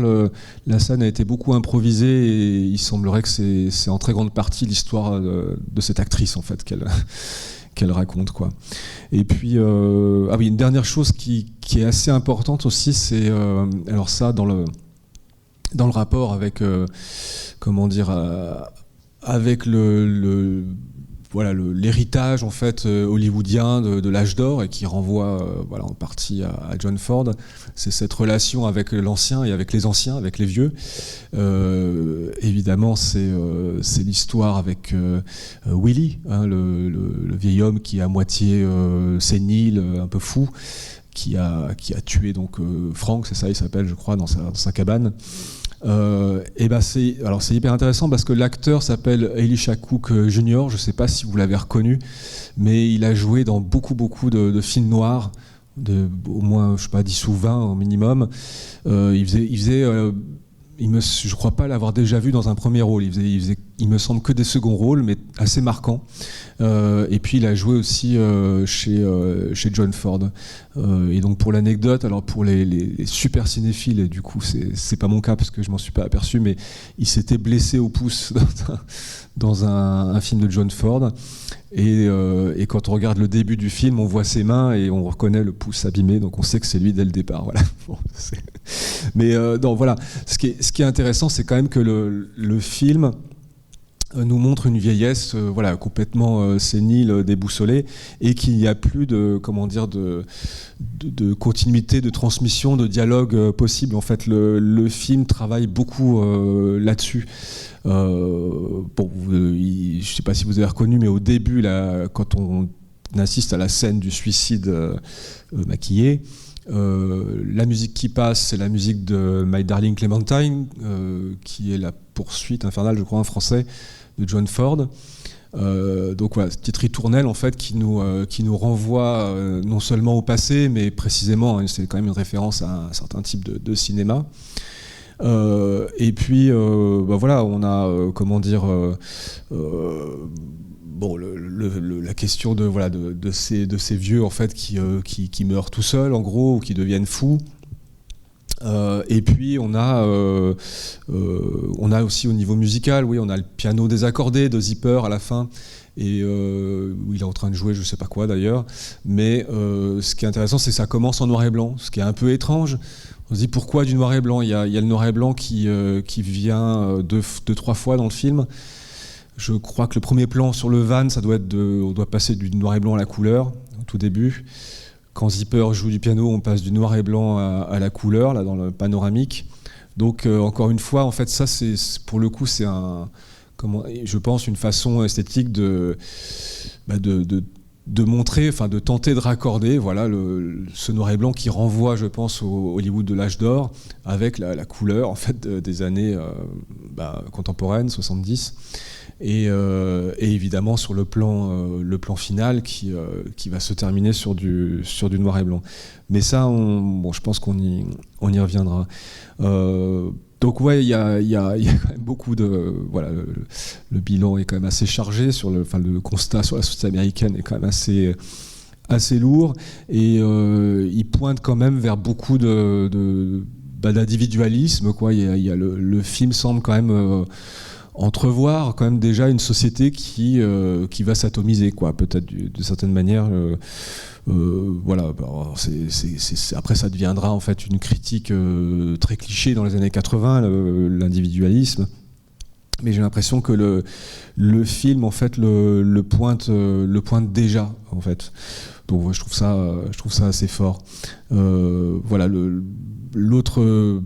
la scène a été beaucoup improvisée, et il semblerait que c'est en très grande partie l'histoire de cette actrice, en fait, qu'elle raconte, quoi. Et puis oui, une dernière chose qui est assez importante aussi, c'est alors ça dans le rapport avec avec voilà, l'héritage en fait hollywoodien de l'âge d'or et qui renvoie voilà, en partie à John Ford. C'est cette relation avec l'ancien et avec les anciens, avec les vieux. Évidemment, c'est l'histoire avec Willy, hein, le vieil homme qui est à moitié sénile, un peu fou, qui a tué donc Frank, c'est ça, il s'appelle, je crois, dans sa cabane. Et ben c'est hyper intéressant parce que l'acteur s'appelle Elisha Cook Jr. Je ne sais pas si vous l'avez reconnu, mais il a joué dans beaucoup de films noirs, au moins je sais pas 10 ou 20 au minimum. Je crois pas l'avoir déjà vu dans un premier rôle. Il me semble que des seconds rôles, mais assez marquants. Et puis il a joué aussi chez John Ford. Et donc pour l'anecdote, alors pour les super cinéphiles, et du coup c'est pas mon cas parce que je m'en suis pas aperçu, mais il s'était blessé au pouce dans un film de John Ford. Et quand on regarde le début du film, on voit ses mains et on reconnaît le pouce abîmé, donc on sait que c'est lui dès le départ. Voilà. Bon, mais non, voilà. Ce qui est intéressant, c'est quand même que le film nous montre une vieillesse voilà, complètement sénile, déboussolée, et qu'il n'y a plus de continuité, de transmission, de dialogue possible. En fait, le film travaille beaucoup là-dessus. Bon, je ne sais pas si vous avez reconnu, mais au début, là, quand on assiste à la scène du suicide maquillé, la musique qui passe, c'est la musique de My Darling Clementine, qui est la poursuite infernale, je crois, en français, de John Ford. Donc voilà, cette petite ritournelle en fait qui nous renvoie non seulement au passé, mais précisément, hein, c'est quand même une référence à un certain type de cinéma. Et puis bah voilà, on a comment dire bon, la question de ces vieux en fait qui meurent tout seuls en gros ou qui deviennent fous. Et puis on a aussi au niveau musical, oui, on a le piano désaccordé de Zipper à la fin, et où il est en train de jouer je sais pas quoi d'ailleurs, mais ce qui est intéressant, c'est que ça commence en noir et blanc, ce qui est un peu étrange. On se dit pourquoi du noir et blanc, il y a le noir et blanc qui vient deux, trois fois dans le film. Je crois que le premier plan sur le van, on doit passer du noir et blanc à la couleur au tout début. Quand Zipper joue du piano, on passe du noir et blanc à la couleur, là, dans le panoramique. Donc, encore une fois, en fait, ça, pour le coup, c'est je pense, une façon esthétique de montrer, enfin, de tenter de raccorder, voilà, ce noir et blanc qui renvoie, je pense, au Hollywood de l'âge d'or, avec la couleur, en fait, des années contemporaines, 70. Et évidemment sur le plan final qui va se terminer sur du noir et blanc. Mais ça, je pense qu'on y reviendra. Donc ouais, il y a quand même beaucoup de voilà, le bilan est quand même assez chargé le constat sur la société américaine est quand même assez lourd, et il pointe quand même vers beaucoup d'individualisme, quoi. Le film semble quand même entrevoir quand même déjà une société qui va s'atomiser, quoi, peut-être de certaine manière. Voilà. Après, ça deviendra en fait une critique très cliché dans les années 80, l'individualisme. Mais j'ai l'impression que le film en fait le pointe déjà en fait. Donc je trouve ça assez fort. Voilà, l'autre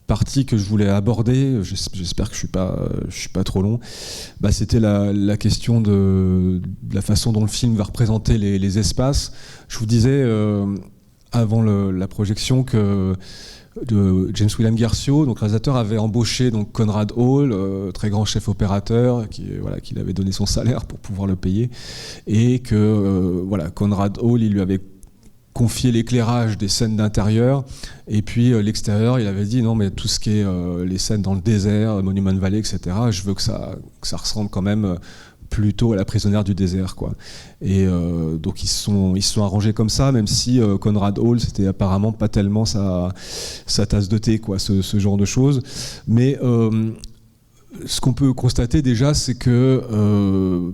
partie que je voulais aborder, j'espère que je suis pas trop long, c'était la question de la façon dont le film va représenter les espaces. Je vous disais avant la projection que James William Guercio, donc réalisateur, avait embauché donc Conrad Hall, très grand chef opérateur, qui lui avait donné son salaire pour pouvoir le payer, et que Conrad Hall, il lui avait confier l'éclairage des scènes d'intérieur, et puis l'extérieur, il avait dit non, mais tout ce qui est les scènes dans le désert, Monument Valley, etc., je veux que ça ressemble quand même plutôt à La prisonnière du désert, quoi. Et donc ils se sont arrangés comme ça, même si Conrad Hall, c'était apparemment pas tellement sa tasse de thé, quoi, ce genre de choses. Mais ce qu'on peut constater déjà, c'est que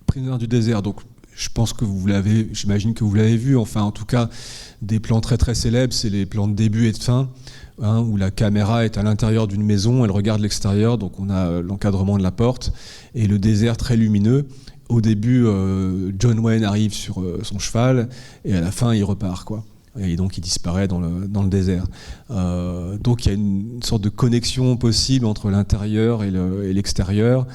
Prisonnière du désert, donc je pense que j'imagine que vous l'avez vu, enfin en tout cas des plans très très célèbres, c'est les plans de début et de fin, hein, où la caméra est à l'intérieur d'une maison, elle regarde l'extérieur, donc on a l'encadrement de la porte et le désert très lumineux. au début, John Wayne arrive sur son cheval et à la fin il repart, quoi. Et donc il disparaît dans le désert. Donc il y a une sorte de connexion possible entre l'intérieur et l'extérieur,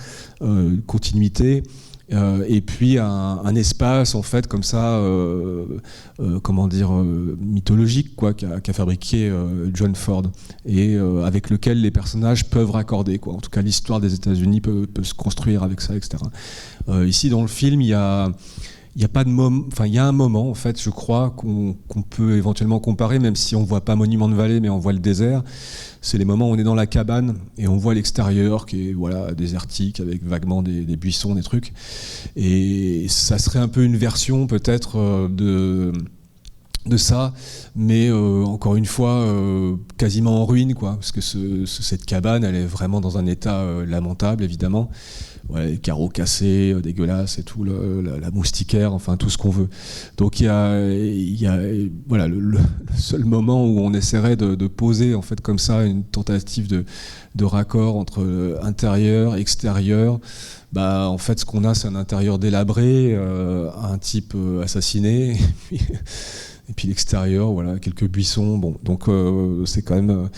continuité. Et puis un espace en fait comme ça, mythologique, quoi, qu'a fabriqué John Ford, et avec lequel les personnages peuvent raccorder, quoi. En tout cas, l'histoire des États-Unis peut se construire avec ça, etc. Ici, dans le film, il y a pas de moment, enfin il y a un moment en fait, je crois qu'on peut éventuellement comparer, même si on voit pas Monument de Vallée, mais on voit le désert. C'est les moments où on est dans la cabane et on voit l'extérieur qui est désertique avec vaguement des buissons, des trucs. Et ça serait un peu une version peut-être de ça, mais encore une fois quasiment en ruine, quoi, parce que cette cabane, elle est vraiment dans un état lamentable, évidemment. Ouais, les carreaux cassés, dégueulasses et tout, la moustiquaire, enfin tout ce qu'on veut. Donc il y a le seul moment où on essaierait de poser en fait comme ça une tentative de raccord entre intérieur, extérieur. Bah en fait ce qu'on a, c'est un intérieur délabré, un type assassiné, et puis l'extérieur, voilà, quelques buissons. Bon, donc c'est quand même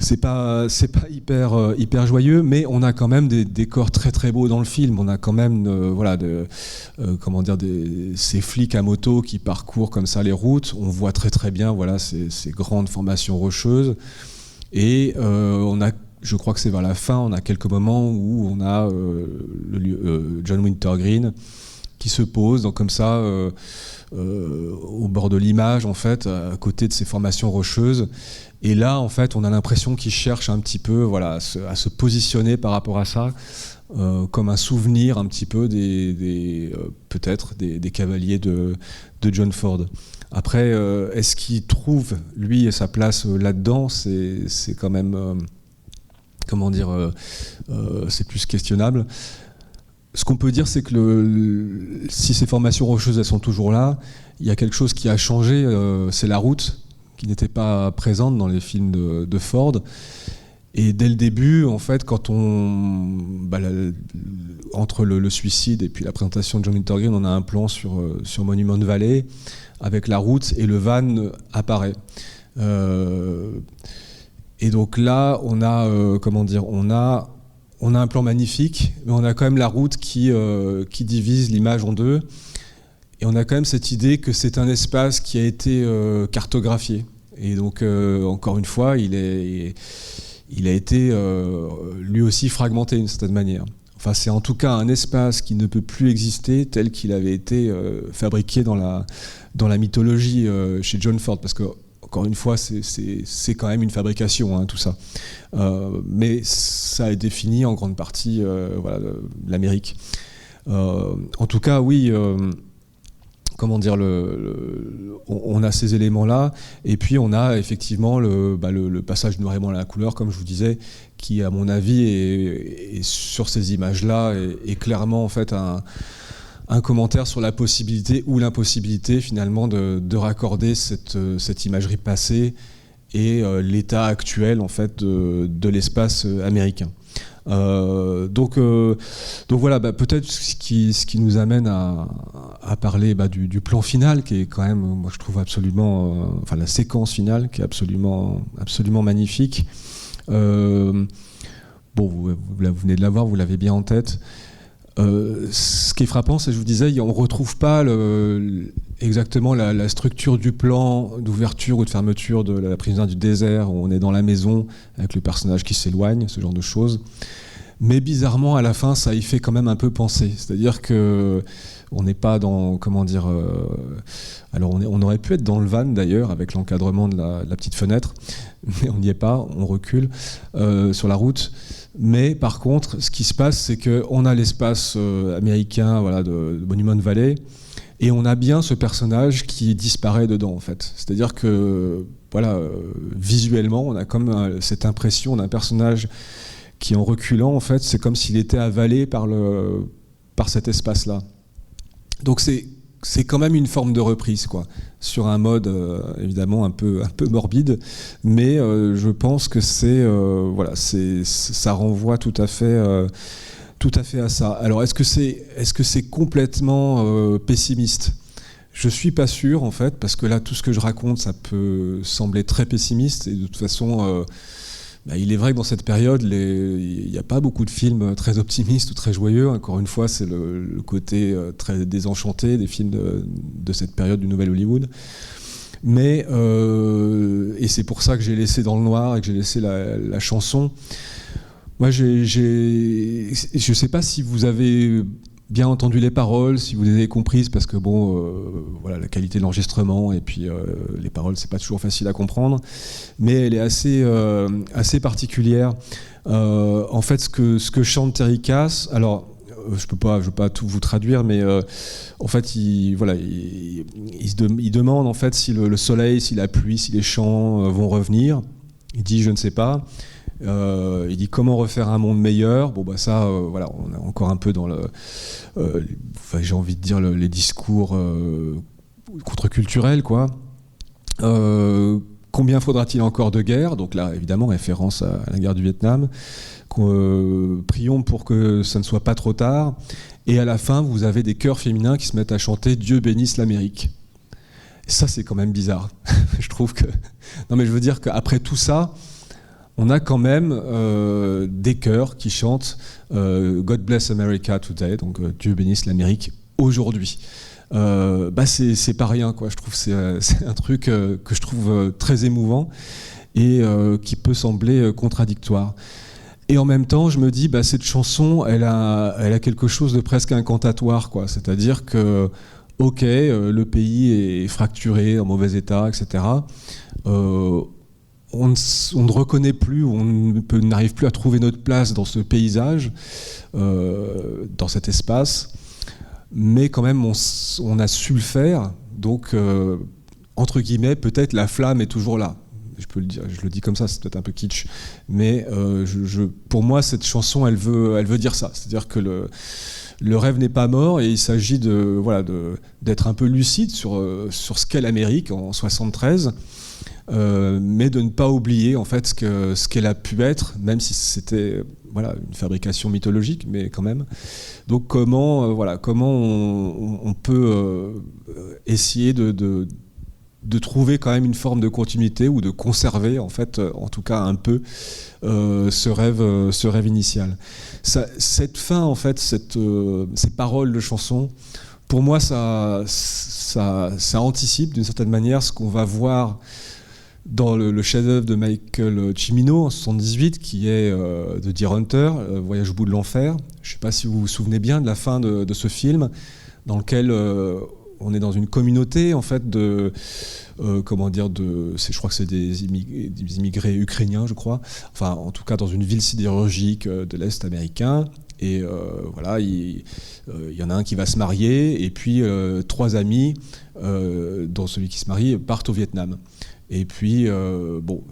c'est pas hyper joyeux, mais on a quand même des décors très très beaux dans le film. On a quand même ces flics à moto qui parcourent comme ça les routes. On voit très très bien ces grandes formations rocheuses, et je crois que c'est vers la fin, on a quelques moments où on a John Wintergreen qui se pose donc comme ça au bord de l'image, en fait, à côté de ces formations rocheuses. Et là, en fait, on a l'impression qu'il cherche un petit peu à se positionner par rapport à ça, comme un souvenir un petit peu peut-être des cavaliers de John Ford. Après, est-ce qu'il trouve, lui, sa place là-dedans? C'est quand même, c'est plus questionnable. Ce qu'on peut dire, c'est que si ces formations rocheuses, elles sont toujours là, il y a quelque chose qui a changé, c'est la route, qui n'était pas présente dans les films de Ford. Et dès le début, en fait, quand entre le suicide et puis la présentation de John Wintergreen, on a un plan sur Monument de Vallée avec la route, et le van apparaît. Et donc là, on a un plan magnifique, mais on a quand même la route qui divise l'image en deux. Et on a quand même cette idée que c'est un espace qui a été cartographié. Et donc, encore une fois, il a été lui aussi fragmenté d'une certaine manière. Enfin, c'est en tout cas un espace qui ne peut plus exister tel qu'il avait été fabriqué dans la mythologie chez John Ford. Parce que, encore une fois, c'est quand même une fabrication, hein, tout ça. Mais ça a été défini en grande partie l'Amérique. En tout cas, oui... on a ces éléments-là, et puis on a effectivement le passage du noir et blanc à la couleur, comme je vous disais, qui, à mon avis, est sur ces images-là, est clairement en fait un commentaire sur la possibilité ou l'impossibilité finalement de raccorder cette imagerie passée et l'état actuel en fait de l'espace américain. Donc voilà, peut-être ce qui nous amène à parler du plan final, qui est quand même, moi je trouve absolument, la séquence finale qui est absolument magnifique. Vous venez de la voir, vous l'avez bien en tête. Ce qui est frappant, c'est, je vous disais, on ne retrouve pas exactement la structure du plan d'ouverture ou de fermeture de la prison du désert, où on est dans la maison avec le personnage qui s'éloigne, ce genre de choses. Mais bizarrement, à la fin, ça y fait quand même un peu penser. C'est-à-dire que on n'est pas dans, alors on aurait pu être dans le van d'ailleurs, avec l'encadrement de la petite fenêtre, mais on n'y est pas, on recule sur la route. Mais par contre, ce qui se passe, c'est qu'on a l'espace américain de Monument Valley, et on a bien ce personnage qui disparaît dedans, en fait. C'est-à-dire que, visuellement, on a comme cette impression d'un personnage qui, en reculant, en fait, c'est comme s'il était avalé par cet espace-là. Donc c'est quand même une forme de reprise, quoi, sur un mode évidemment un peu morbide, mais je pense que ça renvoie tout à fait tout à fait à ça. Alors, est-ce que c'est complètement pessimiste ? Je suis pas sûr, en fait, parce que là, tout ce que je raconte, ça peut sembler très pessimiste, et de toute façon, il est vrai que dans cette période, il n'y a pas beaucoup de films très optimistes ou très joyeux. Encore une fois, c'est le côté très désenchanté des films de cette période du Nouvel Hollywood. Mais, et c'est pour ça que j'ai laissé dans le noir et que j'ai laissé la chanson. Moi, je ne sais pas si vous avez bien entendu les paroles, si vous les avez comprises, parce que voilà, la qualité de l'enregistrement et puis les paroles, c'est pas toujours facile à comprendre, mais elle est assez particulière. En fait, ce que chante Terry Cass, alors je veux pas tout vous traduire, mais en fait, il demande en fait si le soleil, si la pluie, si les champs vont revenir. Il dit je ne sais pas. Il dit comment refaire un monde meilleur. Ça, voilà, on est encore un peu dans j'ai envie de dire les discours contre-culturels, quoi. Combien faudra-t-il encore de guerres ? Donc là, évidemment, référence à la guerre du Vietnam. Prions pour que ça ne soit pas trop tard. Et à la fin, vous avez des chœurs féminins qui se mettent à chanter « Dieu bénisse l'Amérique ». Ça, c'est quand même bizarre. Je trouve que... Non, mais je veux dire qu'après tout ça, on a quand même des chœurs qui chantent God bless America today, donc Dieu bénisse l'Amérique aujourd'hui. C'est pas rien, quoi. Je trouve c'est un truc que je trouve très émouvant et qui peut sembler contradictoire. Et en même temps, je me dis, cette chanson, elle a quelque chose de presque incantatoire, quoi. C'est-à-dire que, ok, le pays est fracturé, en mauvais état, etc. On ne reconnaît plus, n'arrive plus à trouver notre place dans ce paysage, dans cet espace, mais quand même on a su le faire, donc entre guillemets, peut-être la flamme est toujours là. Je peux le dire, je le dis comme ça, c'est peut-être un peu kitsch, mais pour moi cette chanson elle veut dire ça, c'est-à-dire que le rêve n'est pas mort et il s'agit d'être un peu lucide sur ce qu'est l'Amérique en 73. Mais de ne pas oublier en fait ce qu'elle a pu être, même si c'était une fabrication mythologique, mais quand même. Donc comment on peut essayer de trouver quand même une forme de continuité ou de conserver en fait, en tout cas un peu ce rêve initial. Cette fin en fait, ces paroles de chanson, pour moi ça anticipe d'une certaine manière ce qu'on va voir dans le chef-d'œuvre de Michael Cimino en 1978, qui est The Deer Hunter, Voyage au bout de l'enfer. Je ne sais pas si vous vous souvenez bien de la fin de ce film, dans lequel on est dans une communauté en fait je crois que c'est des immigrés ukrainiens, je crois. Enfin, en tout cas, dans une ville sidérurgique de l'Est américain. Et il y en a un qui va se marier, et puis 3 amis, dont celui qui se marie, partent au Vietnam. Et puis,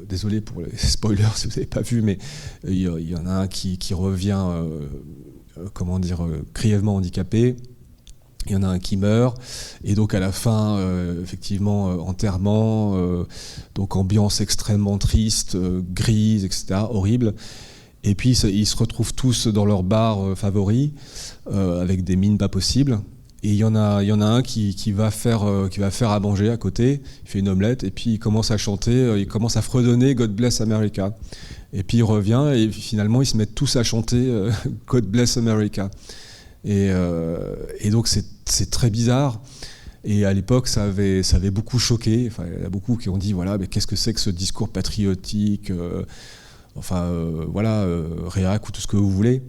désolé pour les spoilers si vous n'avez pas vu, mais il y en a un qui revient, grièvement handicapé. Il y en a un qui meurt. Et donc à la fin, effectivement, enterrement, donc ambiance extrêmement triste, grise, etc., horrible. Et puis ils se retrouvent tous dans leur bar favori, avec des mines pas possibles. Et il y en a un qui va faire à manger à côté, il fait une omelette, et puis il commence à chanter, il commence à fredonner God Bless America. Et puis il revient, et finalement ils se mettent tous à chanter God Bless America. Et donc c'est très bizarre. Et à l'époque, ça avait beaucoup choqué. Enfin, il y en a beaucoup qui ont dit, mais qu'est-ce que c'est que ce discours patriotique, réac ou tout ce que vous voulez.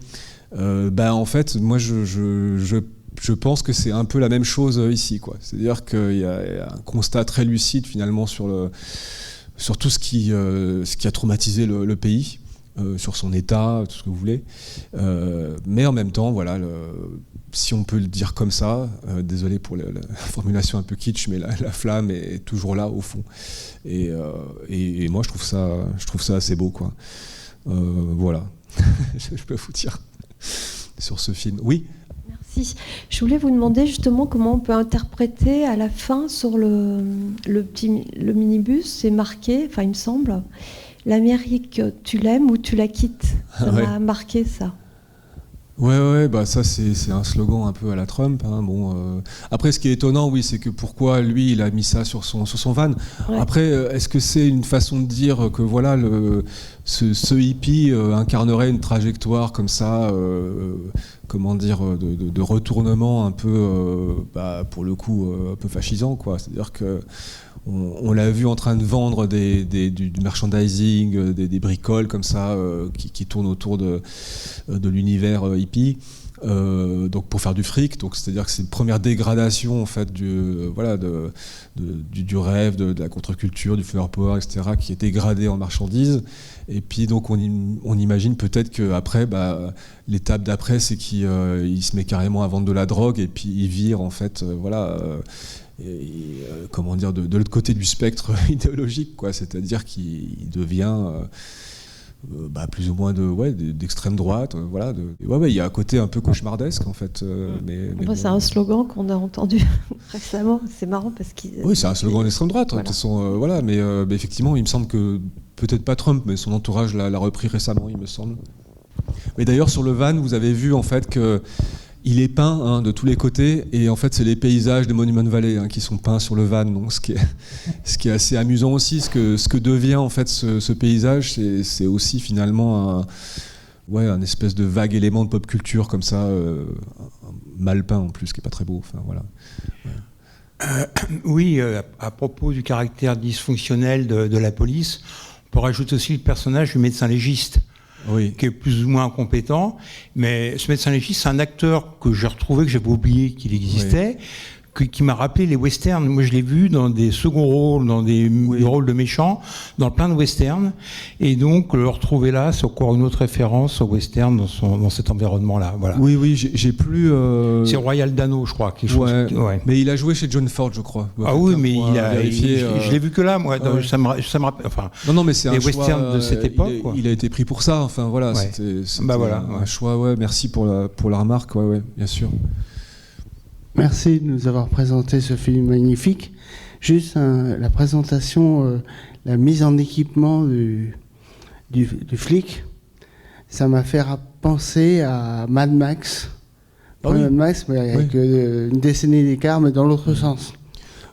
En fait, moi je pense que c'est un peu la même chose ici, quoi. C'est-à-dire qu'il y a un constat très lucide finalement sur tout ce qui a traumatisé le pays, sur son état, tout ce que vous voulez. Mais en même temps, si on peut le dire comme ça, désolé pour la formulation un peu kitsch, mais la flamme est toujours là au fond. Et moi je trouve ça assez beau, quoi. Voilà. Je peux vous dire sur ce film. Oui.
Merci. Je voulais vous demander justement comment on peut interpréter à la fin sur le minibus, c'est marqué, il me semble, l'Amérique, tu l'aimes ou tu la quittes. Ça m'a marqué, ça.
Ouais, bah ça c'est un slogan un peu à la Trump. Hein. Bon, après, ce qui est étonnant, oui, c'est que pourquoi lui il a mis ça sur son van.
Ouais.
Après, est-ce que c'est une façon de dire que voilà ce hippie incarnerait une trajectoire comme ça, comment dire, de retournement un peu, pour le coup, un peu fascisant, quoi. C'est-à-dire que on l'a vu en train de vendre du merchandising, des bricoles comme ça qui tournent autour de l'univers hippie, donc pour faire du fric. Donc c'est-à-dire que c'est une première dégradation en fait du rêve, de la contre-culture, du flower power, etc., qui est dégradé en marchandise. Et puis donc on imagine peut-être qu'après, l'étape d'après, c'est qu'il se met carrément à vendre de la drogue et puis il vire en fait, comment dire, de l'autre côté du spectre idéologique, quoi. C'est-à-dire qu'il devient plus ou moins d'extrême droite, voilà. Il y a un côté un peu cauchemardesque en fait.
C'est un slogan qu'on a entendu récemment. C'est marrant parce qu'il.
Oui, c'est un slogan d'extrême droite.
Voilà.
De toute façon, mais effectivement, il me semble que peut-être pas Trump, mais son entourage l'a repris récemment, il me semble. Mais d'ailleurs, sur le van, vous avez vu en fait que il est peint de tous les côtés, et en fait c'est les paysages des Monument Valley qui sont peints sur le van, donc ce qui est assez amusant aussi, ce que devient en fait ce paysage, c'est aussi finalement un espèce de vague élément de pop culture comme ça, mal peint en plus, qui est pas très beau. Enfin voilà. Ouais.
Oui, à propos du caractère dysfonctionnel de la police, on peut rajouter aussi le personnage du médecin légiste. Oui. Qui est plus ou moins incompétent, mais ce médecin légiste, c'est un acteur que j'ai retrouvé, que j'avais oublié qu'il existait, qui m'a rappelé les westerns. Moi, je l'ai vu dans des seconds rôles, dans des rôles de méchants, dans plein de westerns, et donc le retrouver là, c'est encore une autre référence au western dans cet environnement-là. Voilà.
Oui, j'ai plus.
C'est Royal Dano, je crois.
Mais il a joué chez John Ford, je crois.
Mais je l'ai vu que là, moi. Ça me rappelle. Enfin,
non, mais c'est
les westerns de cette époque.
Il a été pris pour ça. Enfin voilà, c'était un choix. Ouais, merci pour la remarque. Ouais, bien sûr.
Merci de nous avoir présenté ce film magnifique. Juste la présentation, la mise en équipement du flic, ça m'a fait penser à Mad Max. Mad Max, mais avec une décennie d'écart, mais dans l'autre sens.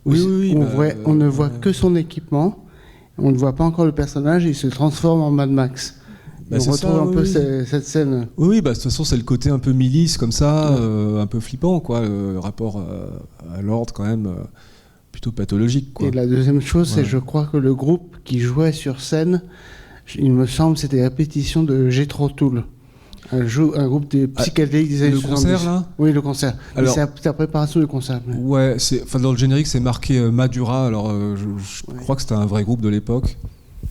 On ne voit que son équipement, on ne voit pas encore le personnage, et il se transforme en Mad Max. On retrouve un peu cette scène.
Oui, de toute façon, c'est le côté un peu milice, comme ça, un peu flippant, quoi, le rapport à l'ordre, quand même, plutôt pathologique, quoi.
Et la deuxième chose, c'est, je crois que le groupe qui jouait sur scène, il me semble, c'était Répétition de Jethro Tull. Un groupe de psychédéliques des années 70.
Le concert, là ?
Oui, le concert. Alors, c'est la préparation du concert. Mais...
Ouais, dans le générique, c'est marqué Madura, alors je crois que c'était un vrai groupe de l'époque.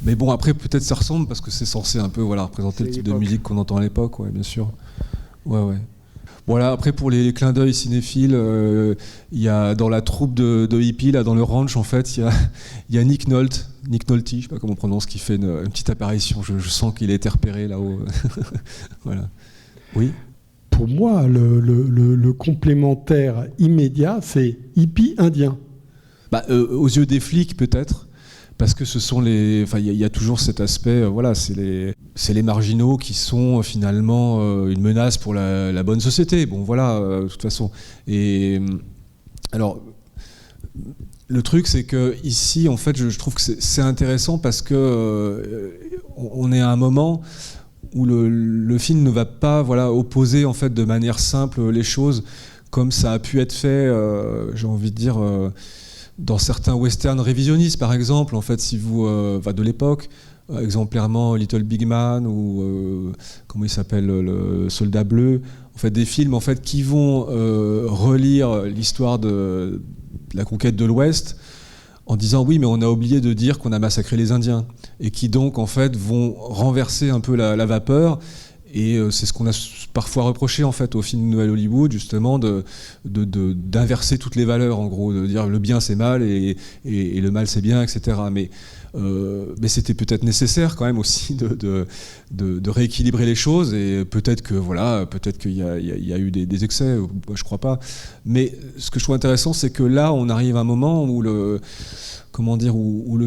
Mais bon, après, peut-être ça ressemble, parce que c'est censé un peu représenter le type de musique qu'on entend à l'époque, bien sûr. Ouais. Voilà, après, pour les clins d'œil cinéphiles, il y a dans la troupe de hippies, là, dans le ranch, en fait, il y a Nick Nolte, je sais pas comment on prononce, qui fait une petite apparition. Je sens qu'il a été repéré là-haut. Voilà. Oui.
Pour moi, le complémentaire immédiat, c'est hippie indien.
Aux yeux des flics, peut-être. Parce que ce sont il y a toujours cet aspect, c'est les marginaux qui sont finalement une menace pour la bonne société. Bon, voilà, de toute façon. Et alors, le truc, c'est que ici, en fait, je trouve que c'est intéressant parce que on est à un moment où le film ne va pas, opposer en fait de manière simple les choses comme ça a pu être fait. J'ai envie de dire. Dans certains westerns révisionnistes, par exemple, en fait, si vous de l'époque, exemplairement Little Big Man ou comment il s'appelle, le Soldat Bleu, en fait, des films en fait qui vont relire l'histoire de la conquête de l'Ouest en disant oui, mais on a oublié de dire qu'on a massacré les Indiens, et qui donc en fait vont renverser un peu la vapeur. Et c'est ce qu'on a parfois reproché en fait au film de Nouvelle Hollywood, justement, d'inverser toutes les valeurs, en gros, de dire le bien c'est mal et le mal c'est bien, etc. Mais mais c'était peut-être nécessaire quand même aussi de rééquilibrer les choses, et peut-être qu'il y a eu des excès, je crois pas. Mais ce que je trouve intéressant, c'est que là, on arrive à un moment où le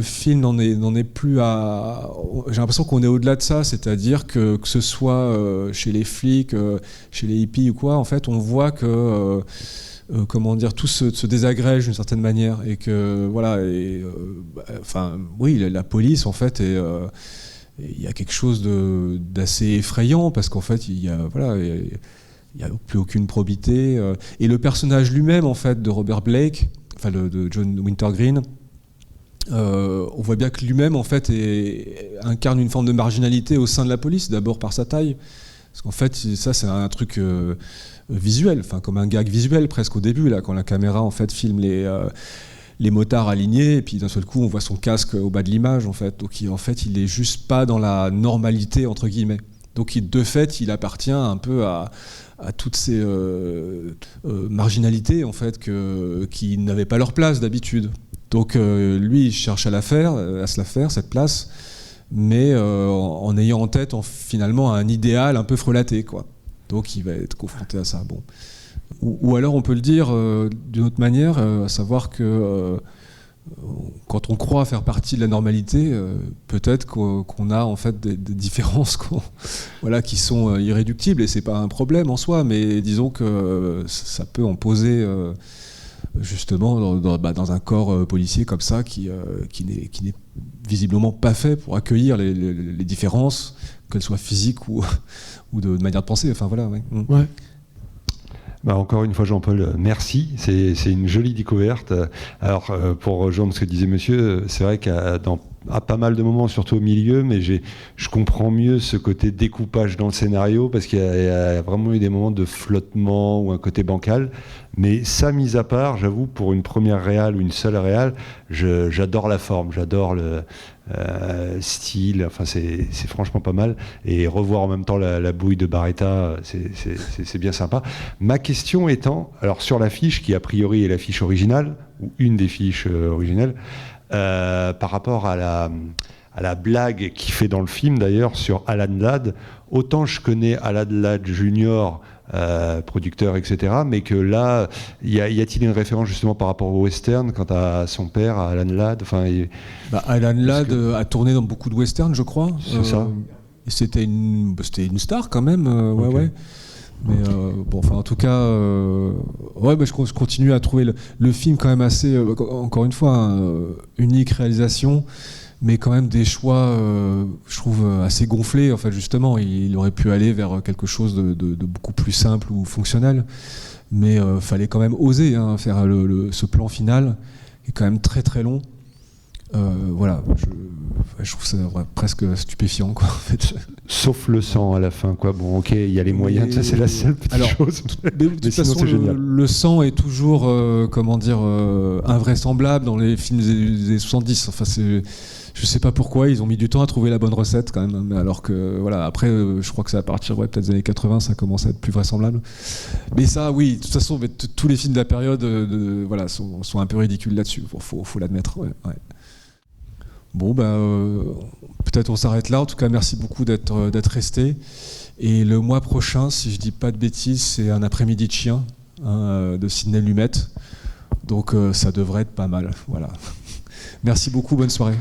film n'en est plus à... J'ai l'impression qu'on est au-delà de ça, c'est-à-dire que ce soit chez les flics, chez les hippies ou quoi, en fait, on voit que... tout se désagrège d'une certaine manière, et que la police en fait il y a quelque chose d'assez effrayant, parce qu'en fait il y a plus aucune probité, et le personnage lui-même en fait de Robert Blake, de John Wintergreen, on voit bien que lui-même en fait incarne une forme de marginalité au sein de la police, d'abord par sa taille, parce qu'en fait ça c'est un truc visuel, comme un gag visuel presque au début, là, quand la caméra en fait filme les motards alignés, et puis d'un seul coup on voit son casque au bas de l'image, en fait. Donc il est juste pas dans la normalité entre guillemets. Donc de fait il appartient un peu à toutes ces marginalités en fait qui n'avaient pas leur place d'habitude. Donc lui il cherche à se la faire cette place, mais en ayant en tête finalement un idéal un peu frelaté, quoi. Donc il va être confronté à ça. Bon. Ou alors on peut le dire d'une autre manière, à savoir que quand on croit faire partie de la normalité, peut-être qu'on a en fait des différences qui sont irréductibles, et c'est pas un problème en soi, mais disons que ça peut en poser justement dans un corps policier comme ça qui n'est visiblement pas fait pour accueillir les différences, qu'elles soient physiques ou de manière de penser. Enfin voilà. Ouais.
Ouais.
Encore une fois, Jean-Paul, merci. C'est une jolie découverte. Alors, pour rejoindre ce que disait monsieur, c'est vrai qu'à pas mal de moments, surtout au milieu, mais je comprends mieux ce côté découpage dans le scénario, parce qu'il y a vraiment eu des moments de flottement ou un côté bancal. Mais ça, mis à part, j'avoue, pour une première réal ou une seule réal, j'adore la forme, j'adore le style, enfin c'est franchement pas mal, et revoir en même temps la bouille de Barretta, c'est bien sympa. Ma question étant, alors sur l'affiche qui a priori est l'affiche originale, ou une des fiches originelles, par rapport à la blague qu'il fait dans le film d'ailleurs sur Alan Ladd, autant je connais Alan Ladd Junior, producteur, etc., mais que là, y a-t-il une référence justement par rapport au western quant à son père, à Alan Ladd?
Alan Ladd a tourné dans beaucoup de westerns, je crois.
C'est ça.
Et c'était une star quand même. Okay. Ouais. Mais en tout cas, je continue à trouver le film quand même assez, encore une fois, unique réalisation, mais quand même des choix, je trouve, assez gonflés. En fait, justement, il aurait pu aller vers quelque chose de beaucoup plus simple ou fonctionnel, mais fallait quand même oser faire ce plan final, qui est quand même très très long. Je trouve ça presque stupéfiant, quoi, en fait.
Sauf le sang à la fin, quoi. Bon, ok, il y a les moyens, ça c'est la seule petite chose.
De toute façon, le sang est toujours, invraisemblable dans les films des années 70. Enfin, je sais pas pourquoi ils ont mis du temps à trouver la bonne recette quand même, alors que après je crois que c'est à partir peut-être des années 80 ça commence à être plus vraisemblable, mais ça oui, de toute façon tous les films de la période sont un peu ridicules là-dessus, faut l'admettre. Ouais. Bon peut-être on s'arrête là. En tout cas, merci beaucoup d'être resté, et le mois prochain, si je dis pas de bêtises, c'est Un après-midi de chien de Sidney Lumet, donc ça devrait être pas mal. Voilà. Merci beaucoup, bonne soirée.